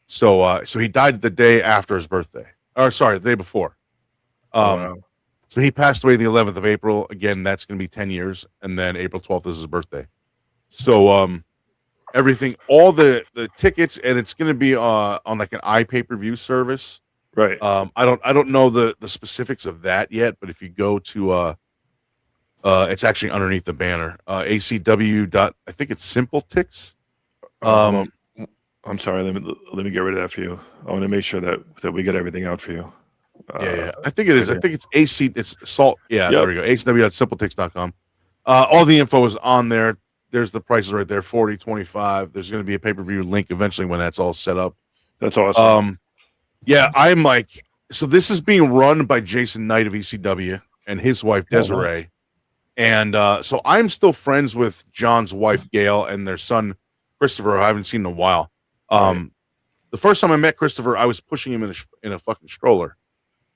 So he died the day after his birthday. Or sorry, the day before. Wow. So he passed away the 11th of April. Again, that's going to be 10 years. And then April 12th is his birthday. So everything, all the tickets, and it's going to be on like an iPay-per-view service. Right. I don't know the specifics of that yet, but if you go to It's actually underneath the banner. ACW dot. I think it's Simple Ticks. I'm sorry. Let me get rid of that for you. I want to make sure that we get everything out for you. Yeah, I think it is. I think it's AC. It's Salt. Yeah, Yep. there we go. ACW.simpletix.com. All the info is on there. There's the prices right there, 40, 25. There's going to be a pay-per-view link eventually when that's all set up. That's awesome. Yeah, I'm like, so this is being run by Jason Knight of ECW and his wife Desiree. Nice. And so I'm still friends with John's wife Gail and their son Christopher, who I haven't seen in a while. Right. The first time I met Christopher, I was pushing him in a fucking stroller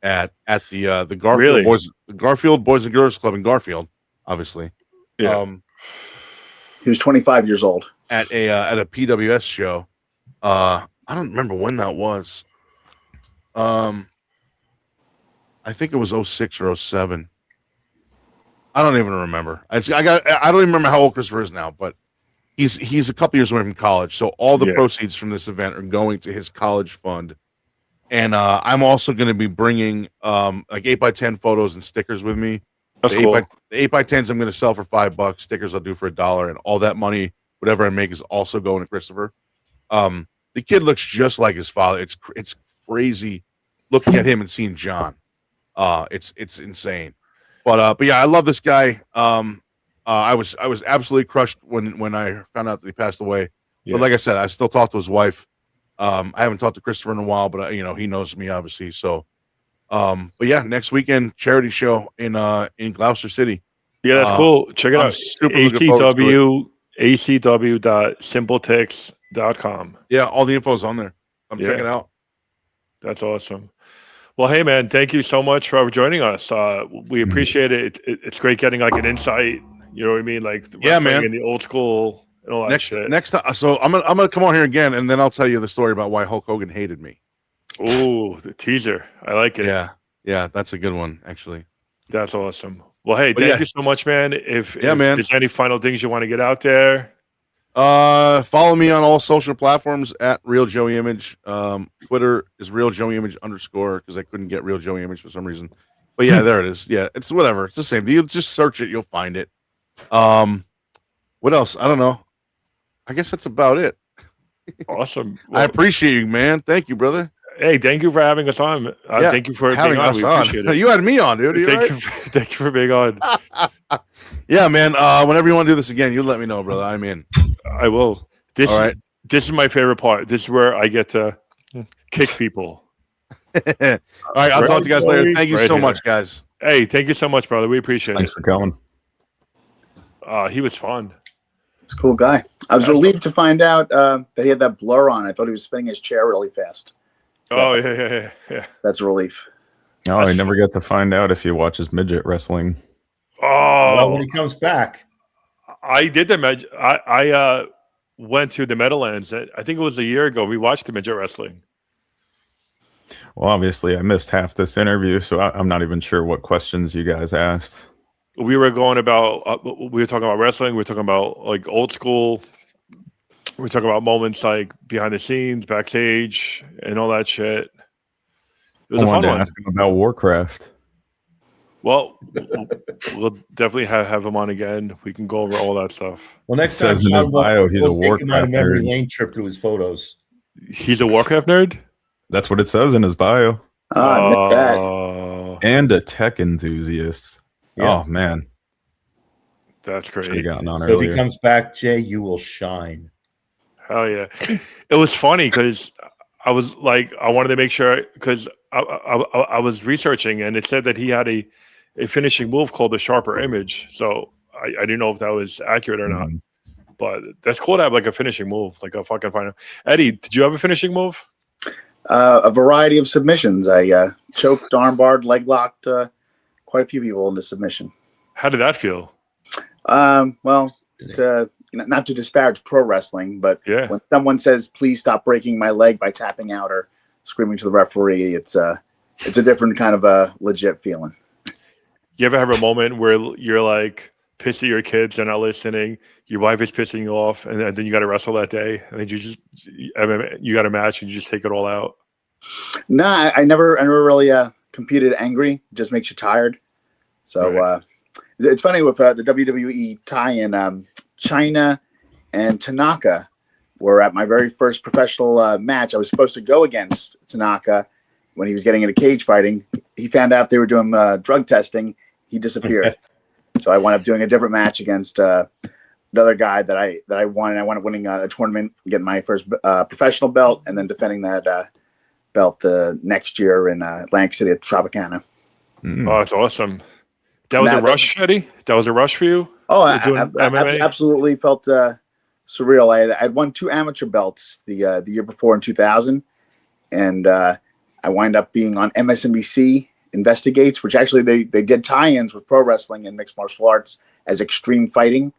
at the Garfield Boys and Girls Club in Garfield, obviously. Yeah. He was 25 years old. At a PWS show. I don't remember when that was. I think it was 06 or 07. I don't even remember. I don't even remember how old Christopher is now, but he's a couple years away from college. So all the proceeds from this event are going to his college fund. And I'm also going to be bringing like 8x10 photos and stickers with me. That's the cool. The 8x10s I'm going to sell for $5. Stickers I'll do for $1, and all that money, whatever I make, is also going to Christopher. The kid looks just like his father. It's crazy looking at him and seeing John. It's insane. But yeah, I love this guy. I was absolutely crushed when I found out that he passed away. Yeah. But like I said, I still talk to his wife. I haven't talked to Christopher in a while, but he knows me obviously. So, but yeah, next weekend charity show in Gloucester City. Yeah, that's cool. Check it I'm out. super looking forward to ACW.simpletix.com. Yeah, all the info is on there. Check it out. That's awesome. Well, hey man, thank you so much for joining us. We appreciate it. It's great getting like an insight. You know what I mean? Like man, in the old school and all that shit. Next time, so I'm gonna come on here again, and then I'll tell you the story about why Hulk Hogan hated me. Ooh, the teaser. I like it. Yeah, that's a good one actually. That's awesome. Well, hey, thank you so much, man. If there's any final things you want to get out there. Follow me on all social platforms at Real Joey Image. Twitter is Real Joey Image _ because I couldn't get Real Joey Image for some reason. But yeah, there it is. Yeah, it's whatever. It's the same. You just search it, you'll find it. What else? I don't know. I guess that's about it. Awesome. Well, I appreciate you, man. Thank you, brother. Hey, thank you for having us on. Thank you for having being on. us We appreciate it. You had me on, dude. Thank you for being on. Yeah, man. Whenever you want to do this again, you let me know, brother. I'm in. I will. All right. This is my favorite part. This is where I get to kick people. All right. I'll talk to you guys later. Thank you so much, guys. Hey, thank you so much, brother. We appreciate Thanks it. for coming. He was fun. He's a cool guy. I was relieved to find out that he had that blur on. I thought he was spinning his chair really fast. Oh, yeah. That's a relief. Oh, I never get to find out if he watches midget wrestling. Oh, Well, when he comes back. I did the I went to the Meadowlands. I think it was a year ago. We watched the midget wrestling. Well, obviously, I missed half this interview, so I'm not even sure what questions you guys asked. We were going about. We were talking about wrestling. We were talking about like old school. We were talking about moments like behind the scenes, backstage, and all that shit. It was a fun one. Ask him about Warcraft. Well, we'll definitely have him on again. We can go over all that stuff. Well, next It says in his bio he's a we'll take him on a Warcraft memory nerd. lane trip to his photos. He's a Warcraft nerd? That's what it says in his bio. I missed that. And a tech enthusiast. Yeah. Oh, man. That's great. Should have gotten on So earlier. if he comes back, Jay, you will shine. Hell yeah. It was funny because I was like, I wanted to make sure because I was researching and it said that he had a finishing move called the sharper image. So I didn't know if that was accurate or not. But that's cool to have like a finishing move, like a fucking final. Eddie, did you have a finishing move? A variety of submissions. I choked, armbarred, leg locked quite a few people into submission. How did that feel? Well, not to disparage pro wrestling, but when someone says, please stop breaking my leg by tapping out or screaming to the referee, it's a different kind of a legit feeling. You ever have a moment where you're like pissed at your kids, they're not listening, your wife is pissing you off, and then you got to wrestle that day, and then you got a match and you just take it all out? No, I never really competed angry. It just makes you tired. So It's funny with the WWE tie-in. China and Tanaka were at my very first professional match. I was supposed to go against Tanaka when he was getting into cage fighting. He found out they were doing drug testing. He disappeared. So I wound up doing a different match against another guy that I won. And I wound up winning a tournament, getting my first professional belt, and then defending that belt the next year in Atlantic City at Tropicana. Oh, that's awesome. That was a rush, Eddie? That was a rush for you? Oh, I absolutely felt surreal. I had won 2 amateur belts the year before in 2000, and I wind up being on MSNBC Investigates, which actually they did tie-ins with pro wrestling and mixed martial arts as extreme fighting,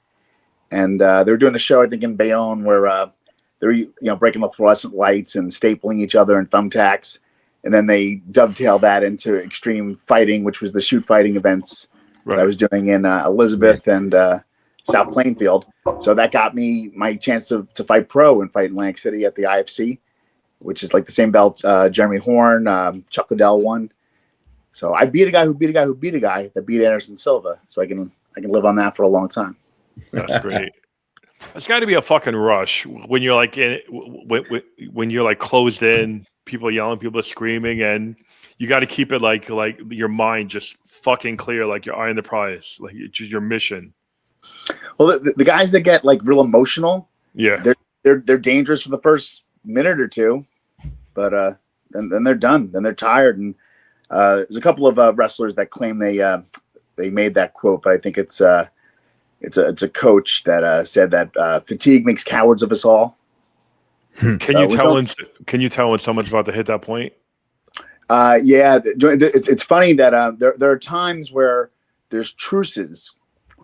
and they were doing a show I think in Bayonne where they're breaking the fluorescent lights and stapling each other in thumbtacks, and then they dovetail that into extreme fighting, which was the shoot fighting events that I was doing in Elizabeth and South Plainfield. So that got me my chance to fight pro and fight in Atlantic City at the IFC, which is like the same belt Jeremy Horn, Chuck Liddell won. So I beat a guy who beat a guy who beat a guy that beat Anderson Silva. So I can live on that for a long time. That's great. It's got to be a fucking rush when you're like when you're like closed in, people yelling, people are screaming, and you got to keep it like your mind just fucking clear, like you're eyeing the prize, like it's just your mission. Well, the guys that get like real emotional, they're dangerous for the first minute or two, but then they're done. Then they're tired. And there's a couple of wrestlers that claim they made that quote, but I think it's a coach that said that fatigue makes cowards of us all. Can you tell when someone's about to hit that point? Yeah, it's funny that there are times where there's truces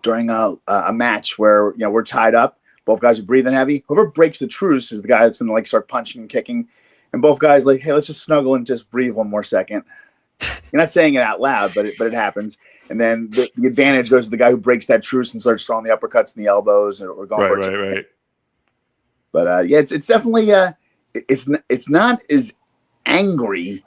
during a match where we're tied up, both guys are breathing heavy. Whoever breaks the truce is the guy that's gonna like start punching and kicking, and both guys like, hey, let's just snuggle and just breathe one more second. You're not saying it out loud, but it happens. And then the advantage goes to the guy who breaks that truce and starts throwing the uppercuts and the elbows or going for it. Right. But yeah, it's definitely it's not as angry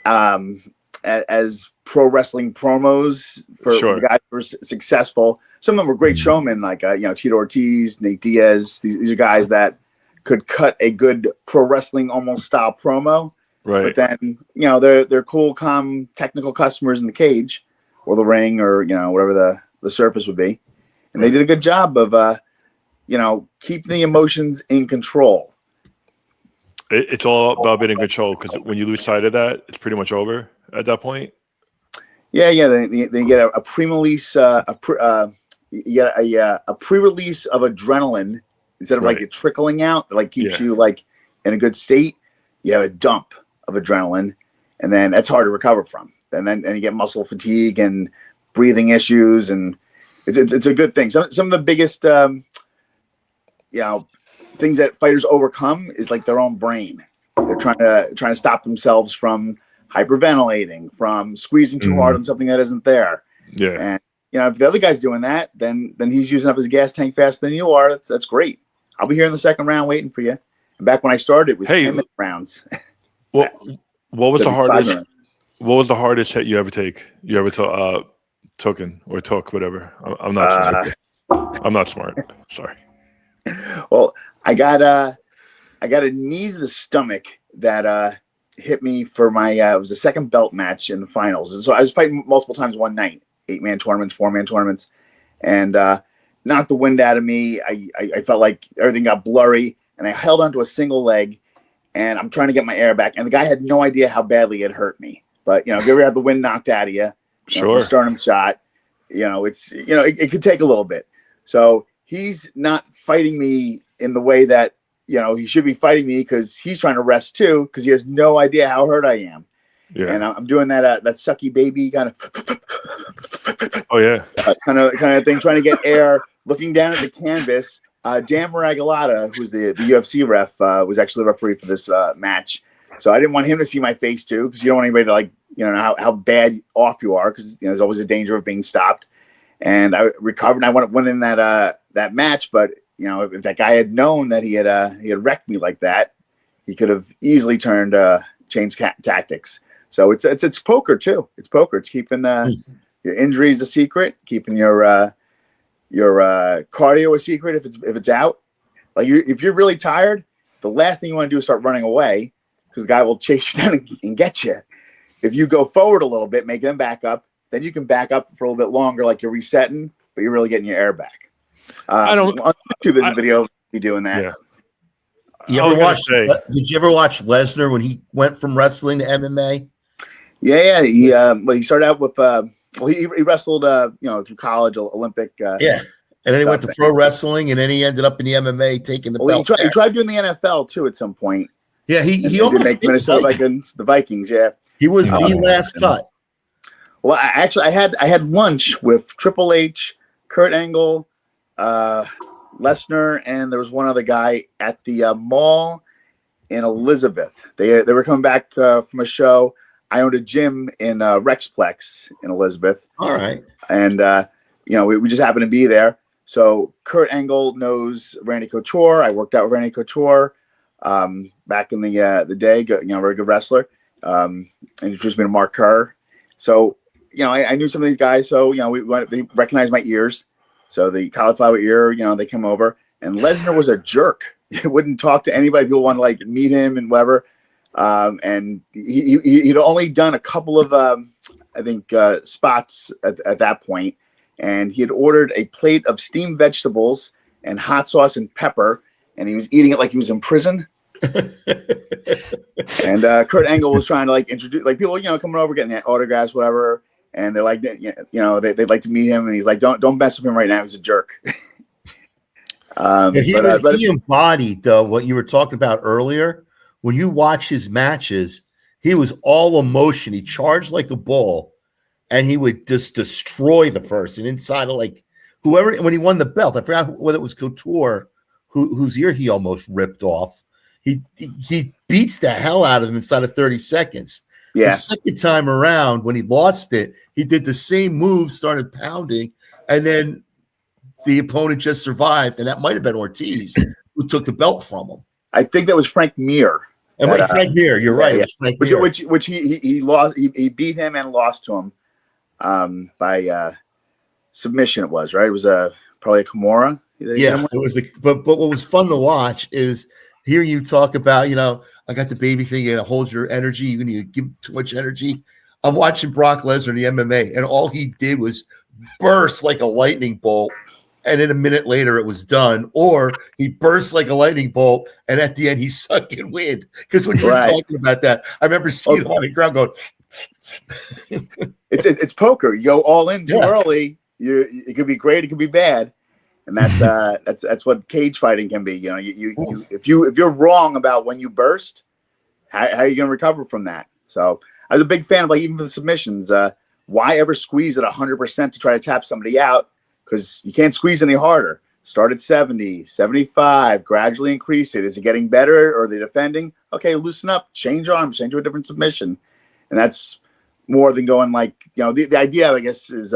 as pro wrestling promos for the guys who were successful. Some of them were great showmen, like Tito Ortiz, Nate Diaz. These are guys that could cut a good pro wrestling almost style promo. Right. But then they're cool, calm, technical customers in the cage or the ring or whatever the surface would be, and they did a good job of keeping the emotions in control. It's all about being in control, because when you lose sight of that, it's pretty much over at that point. Yeah. They get a pre-release, a pre-release of adrenaline instead of like it trickling out that like keeps you like in a good state. You have a dump of adrenaline, and then that's hard to recover from. And then you get muscle fatigue and breathing issues, and it's a good thing. Some of the biggest things that fighters overcome is like their own brain. They're trying to stop themselves from hyperventilating, from squeezing too hard on something that isn't there. Yeah. And if the other guy's doing that, then he's using up his gas tank faster than you are. That's great. I'll be here in the second round waiting for you. And back when I started, it was 10-minute rounds. What was the hardest? What was the hardest hit you ever take? You ever took whatever? I'm not smart. I'm not smart. Sorry. Well, I got a knee to the stomach that hit me for my it was a second belt match in the finals. So I was fighting multiple times one night, 8-man tournaments, 4-man tournaments, and knocked the wind out of me. I felt like everything got blurry, and I held onto a single leg, and I'm trying to get my air back, and the guy had no idea how badly it hurt me. But if you ever have the wind knocked out of you, from a sternum shot, it's it could take a little bit. So he's not fighting me in the way that he should be fighting me, because he's trying to rest too, because he has no idea how hurt I am. Yeah. And I'm doing that sucky baby kind of kind of thing, trying to get air, looking down at the canvas. Dan Maragolata, who's the UFC ref, was actually the referee for this match. So I didn't want him to see my face too, because you don't want anybody to know how bad off you are, because there's always a danger of being stopped. And I recovered, and I went in that match. But if that guy had known that he had wrecked me like that, he could have easily changed tactics. So it's poker too. It's poker. It's keeping your injuries a secret, keeping your cardio a secret if it's out. Like if you're really tired, the last thing you want to do is start running away because the guy will chase you down and get you. If you go forward a little bit, make them back up, then you can back up for a little bit longer, like you're resetting, but you're really getting your air back. I don't. On YouTube, there's a video of you doing that. Yeah. Did you ever watch Lesnar when he went from wrestling to MMA? Yeah. He started out with he wrestled through college, Olympic. Yeah, and then he went to pro wrestling, and then he ended up in the MMA taking the belt. He tried doing the NFL too at some point. Yeah, he almost make Minnesota Vikings, the Vikings. Yeah, he was the last cut. Well, I had lunch with Triple H, Kurt Angle, Lesnar, and there was one other guy at the mall in Elizabeth. They were coming back from a show. I owned a gym in Rexplex in Elizabeth. All right, and we just happened to be there. So Kurt Angle knows Randy Couture. I worked out with Randy Couture back in the day. Very good wrestler. And introduced me to Mark Kerr. So I knew some of these guys. So they recognized my ears. So the cauliflower ear, they come over. And Lesnar was a jerk. He wouldn't talk to anybody. People want to like meet him and whatever. And he'd only done a couple of spots at that point. And he had ordered a plate of steamed vegetables and hot sauce and pepper, and he was eating it like he was in prison. And Kurt Angle was trying to like introduce like people, coming over getting autographs, whatever. And they're like, they'd like to meet him, and he's like, don't mess with him right now. He's a jerk. He embodied what you were talking about earlier. When you watch his matches, he was all emotion. He charged like a bull, and he would just destroy the person inside of like whoever. When he won the belt, I forgot whether it was Couture, whose ear he almost ripped off. He beats the hell out of him inside of 30 seconds. Yeah. The second time around, when he lost it, he did the same move, started pounding, and then the opponent just survived, and that might have been Ortiz who took the belt from him. I think that was Frank Mir. And Frank Mir, you're right. Yeah. It was Frank Mir. Which he lost. He beat him and lost to him by submission. It was right. It was probably a Kimura. Yeah, it was. But what was fun to watch is hear you talk about. I got the baby thing. It holds your energy. You need to give too much energy. I'm watching Brock Lesnar in the MMA, and all he did was burst like a lightning bolt. And then a minute later, it was done. Or he burst like a lightning bolt, and at the end, he sucked in wind. Because when you were talking about that, I remember seeing him on the ground going. It's poker. You go all in too early. It could be great. It could be bad, and that's what cage fighting can be. If you're wrong about when you burst, how are you going to recover from that? So I was a big fan of even for the submissions. Why ever squeeze at 100% to try to tap somebody out? Because you can't squeeze any harder. Start at 70, 75, gradually increase it. Is it getting better or are they defending? Okay, loosen up, change arms, change to a different submission. And that's more than going like, the idea, I guess, is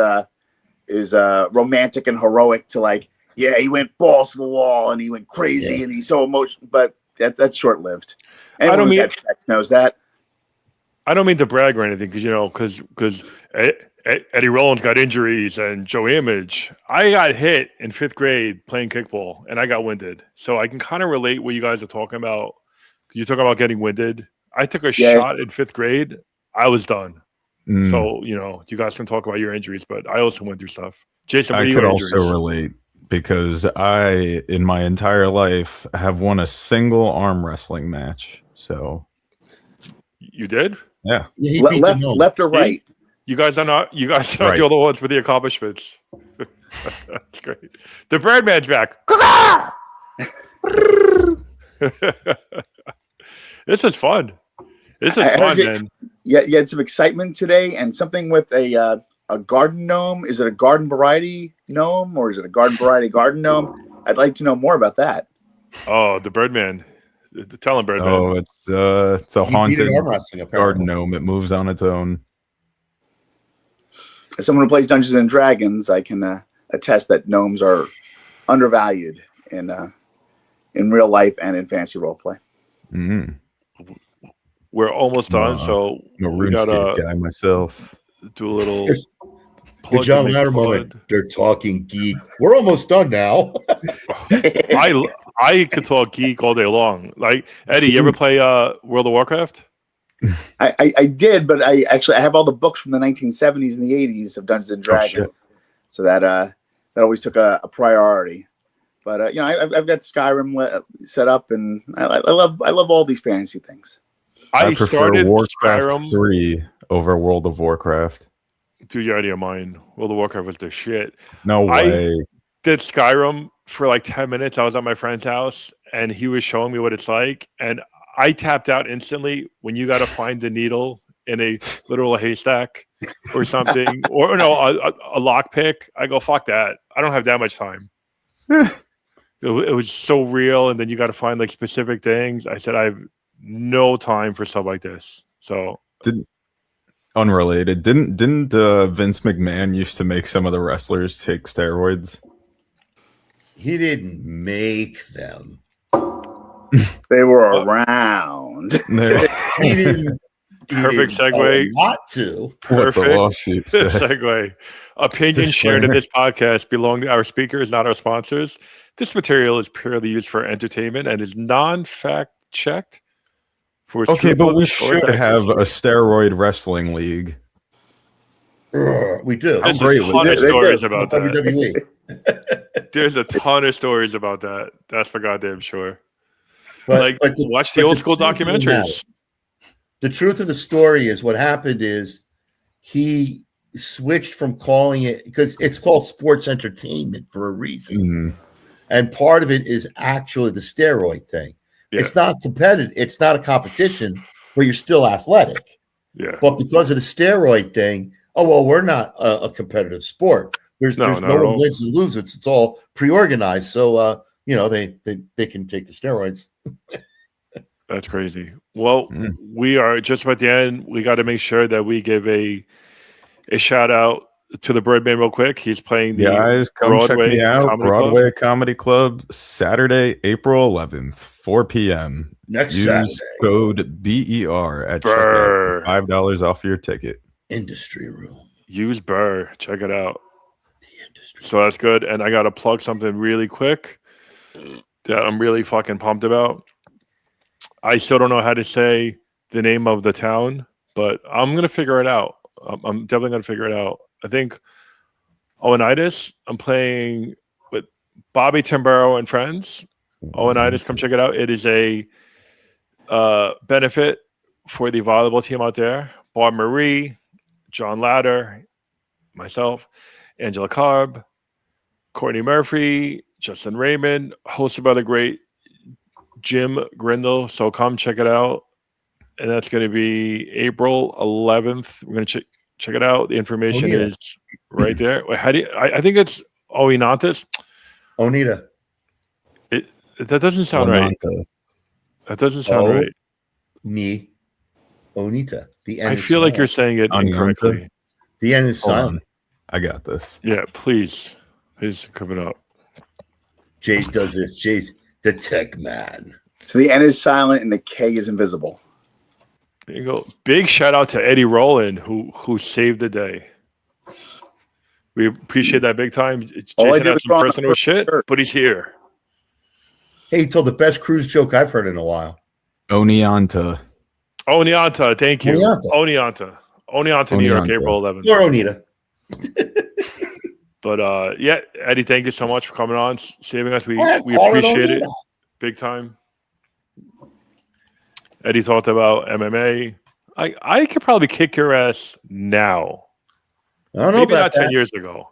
romantic and heroic to like, he went balls to the wall and he went crazy and he's so emotional, but that's short-lived. Anyone who's had sex knows that. I don't mean to brag or anything because Eddy Rolon's got injuries and Joe Image. I got hit in 5th grade playing kickball and I got winded. So I can kind of relate what you guys are talking about. You're talking about getting winded. I took a shot in 5th grade. I was done. So, you guys can talk about your injuries, but I also went through stuff. Jason, what are your injuries? I could also relate because I, in my entire life, have won a single arm wrestling match. So you did? Yeah. Left or right? You guys are not the only ones with the accomplishments. That's great. The Birdman's back. This is fun. This is fun, man. Yeah, you had some excitement today and something with a garden gnome. Is it a garden variety gnome or is it a garden variety garden gnome? I'd like to know more about that. Oh, the Birdman. Tell him, Birdman. Oh, it's a haunted garden gnome. It moves on its own. As someone who plays Dungeons and Dragons, I can attest that gnomes are undervalued in real life and in fantasy role play. Mm-hmm. We're almost done, so I'm a RuneScape guy myself. Do a little Plug John the Ladder plug. moment. They're talking geek. We're almost done now. I could talk geek all day long. Like Eddie, you ever play World of Warcraft? I did, but I have all the books from the 1970s and the 80s of Dungeons and Dragons, so that always took a priority. But I've got Skyrim set up, and I love all these fantasy things. I prefer started Warcraft Skyrim 3 over World of Warcraft. Dude, you're out of your mind. World of Warcraft was the shit. No way. I did Skyrim for like 10 minutes. I was at my friend's house, and he was showing me what it's like, and I tapped out instantly when you got to find the needle in a literal haystack or something, or no, a lockpick. I go, fuck that. I don't have that much time. It was so real, and then you got to find like specific things. I said, I have no time for stuff like this. So Unrelated. Didn't Vince McMahon used to make some of the wrestlers take steroids? He didn't make them. They were around. He didn't. Perfect segue. Not to. Perfect lawsuit said. segue. Opinions shared in this podcast belong to our speakers, not our sponsors. This material is purely used for entertainment and is non-fact checked. Okay, but we should have a steroid wrestling league. We do. There's great a ton of stories about that. WWE. There's a ton of stories about that. That's for goddamn sure. But Watch the old school documentaries. The truth of the story is what happened is he switched from calling it, because it's called sports entertainment for a reason. Mm-hmm. And part of it is actually the steroid thing. Yeah. It's not competitive. It's not a competition where you're still athletic. Yeah. But because of the steroid thing, we're not a competitive sport. There's no one wins and loses. It's all pre-organized. So, they can take the steroids. That's crazy. Well, we are just about the end. We got to make sure that we give a shout out to the Birdman real quick. He's playing the guys, come Broadway check me out. Comedy Broadway Club. Comedy Club, Saturday, April 11th, 4 p.m. Next Use Saturday. code BER at checkout for $5 off your ticket. Industry room. Use Burr. Check it out. So that's good. And I got to plug something really quick that I'm really fucking pumped about. I still don't know how to say the name of the town, but I'm going to figure it out. I'm definitely going to figure it out. I think Owenitis, I'm playing with Bobby Timbero and friends. Owenitis, come check it out. It is a benefit for the volleyball team out there. Barb Marie, John Ladder, myself, Angela Carb, Courtney Murphy, Justin Raymond, hosted by the great Jim Grindle. So come check it out. And that's going to be April 11th. We're going to check it out. The information is right there. Wait, how do you, I think it's Oinatis. Onita. That doesn't sound right. That doesn't sound right. Me. Onita. The N I feel like you're saying it incorrectly. The N is silent. I got this. Yeah, please. Please come it up. Jace does this. Jace, the tech man. So the N is silent and the K is invisible. There you go. Big shout out to Eddy Rolon, who saved the day. We appreciate that big time. Jason had some personal shit, but he's here. Hey, he told the best cruise joke I've heard in a while. Oneonta. Thank you. Oneonta, New York, April 11th. Or Onita. But yeah, Eddie, thank you so much for coming on, saving us. We appreciate it big time. Eddie talked about MMA. I could probably kick your ass now. I don't know. Maybe about not 10 years ago.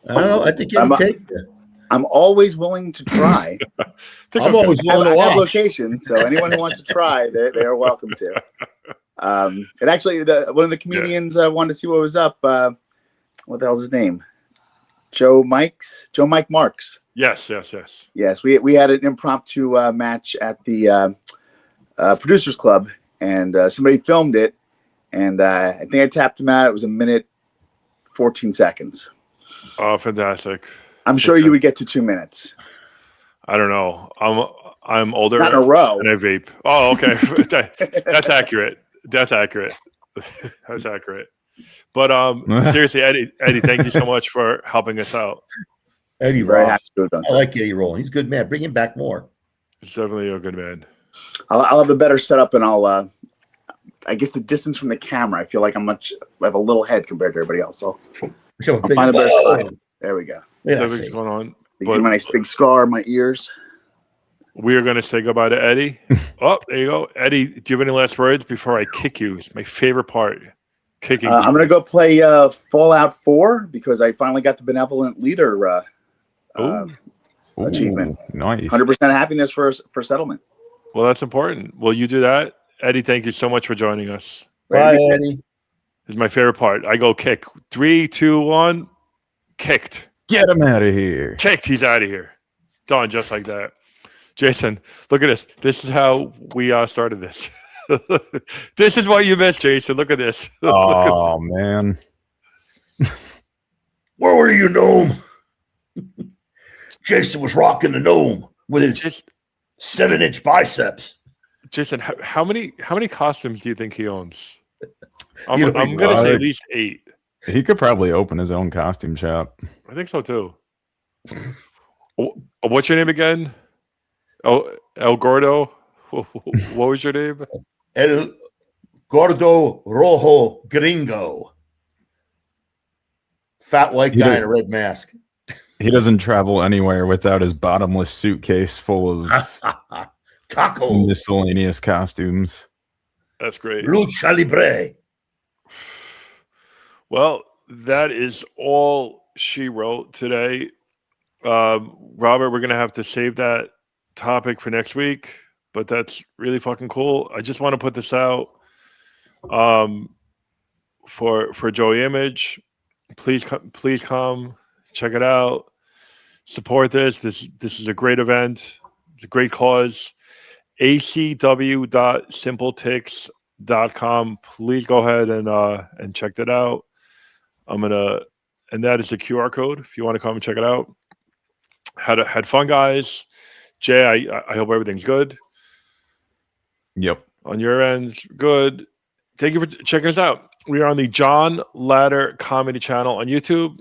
I don't know. I think it'll take you. I'm always willing to try. I'm always willing to watch. I have location, so anyone who wants to try, they are welcome to. And actually, one of the comedians wanted to see what was up. What the hell's his name? Joe Mike Marks. Yes. Yes, we had an impromptu match at the Producers Club, and somebody filmed it, and I think I tapped him out. It was 1:14. Oh, fantastic! I'm sure you would get to 2 minutes. I don't know. I'm older. Not in a row. And I vape. Oh, okay. That's accurate. That's accurate. But seriously, Eddie, thank you so much for helping us out. Eddy Very Rolon. happy to have done I so. like Eddy Rolon. He's a good man. Bring him back more. He's definitely a good man. I'll have a better setup, and I guess the distance from the camera, I feel like I have a little head compared to everybody else. So I'll find a better spot. There we go. Nothing's going on. You see my nice big scar on my ears. We are going to say goodbye to Eddie. Oh, there you go. Eddie, do you have any last words before I kick you? It's my favorite part. Kicking. I'm going to go play Fallout 4 because I finally got the benevolent leader achievement. Nice. 100% happiness for settlement. Well, that's important. Will you do that? Eddie, thank you so much for joining us. Bye, Eddie. This is my favorite part. I go kick. 3, 2, 1. Kicked. Get him out of here. Kicked. He's out of here. Done. Just like that. Jason, look at this. This is how we started this. This is what you missed, Jason. Look at this. Oh, man. Where were you, Gnome? Jason was rocking the Gnome with his 7-inch biceps. Jason, how many costumes do you think he owns? I'm going to say at least 8. He could probably open his own costume shop. I think so, too. What's your name again? Oh, El Gordo? What was your name? El Gordo Rojo Gringo. Fat white guy in a red mask. He doesn't travel anywhere without his bottomless suitcase full of taco miscellaneous costumes. That's great. Lucha Libre. Well, that is all she wrote today. Robert, we're going to have to save that topic for next week, but that's really fucking cool. I just want to put this out for Joey Image. Please come check it out. Support this. This is a great event. It's a great cause. acw.simpletix.com. Please go ahead and check that out. And that is the QR code if you want to come and check it out. Had fun, guys. Jay, I hope everything's good. Yep. On your end, good. Thank you for checking us out. We are on the John Ladder Comedy Channel on YouTube.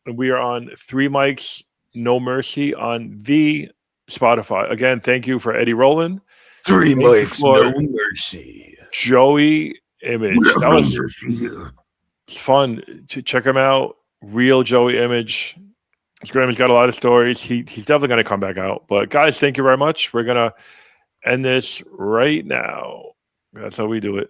And we are on 3 Mics, No Mercy on the Spotify. Again, thank you for Eddy Rolon. 3 Mics, No Mercy. Joey Image. That was fun. Check him out. Real Joey Image. Graham's got a lot of stories. He's definitely going to come back out. But guys, thank you very much. We're going to end this right now. That's how we do it.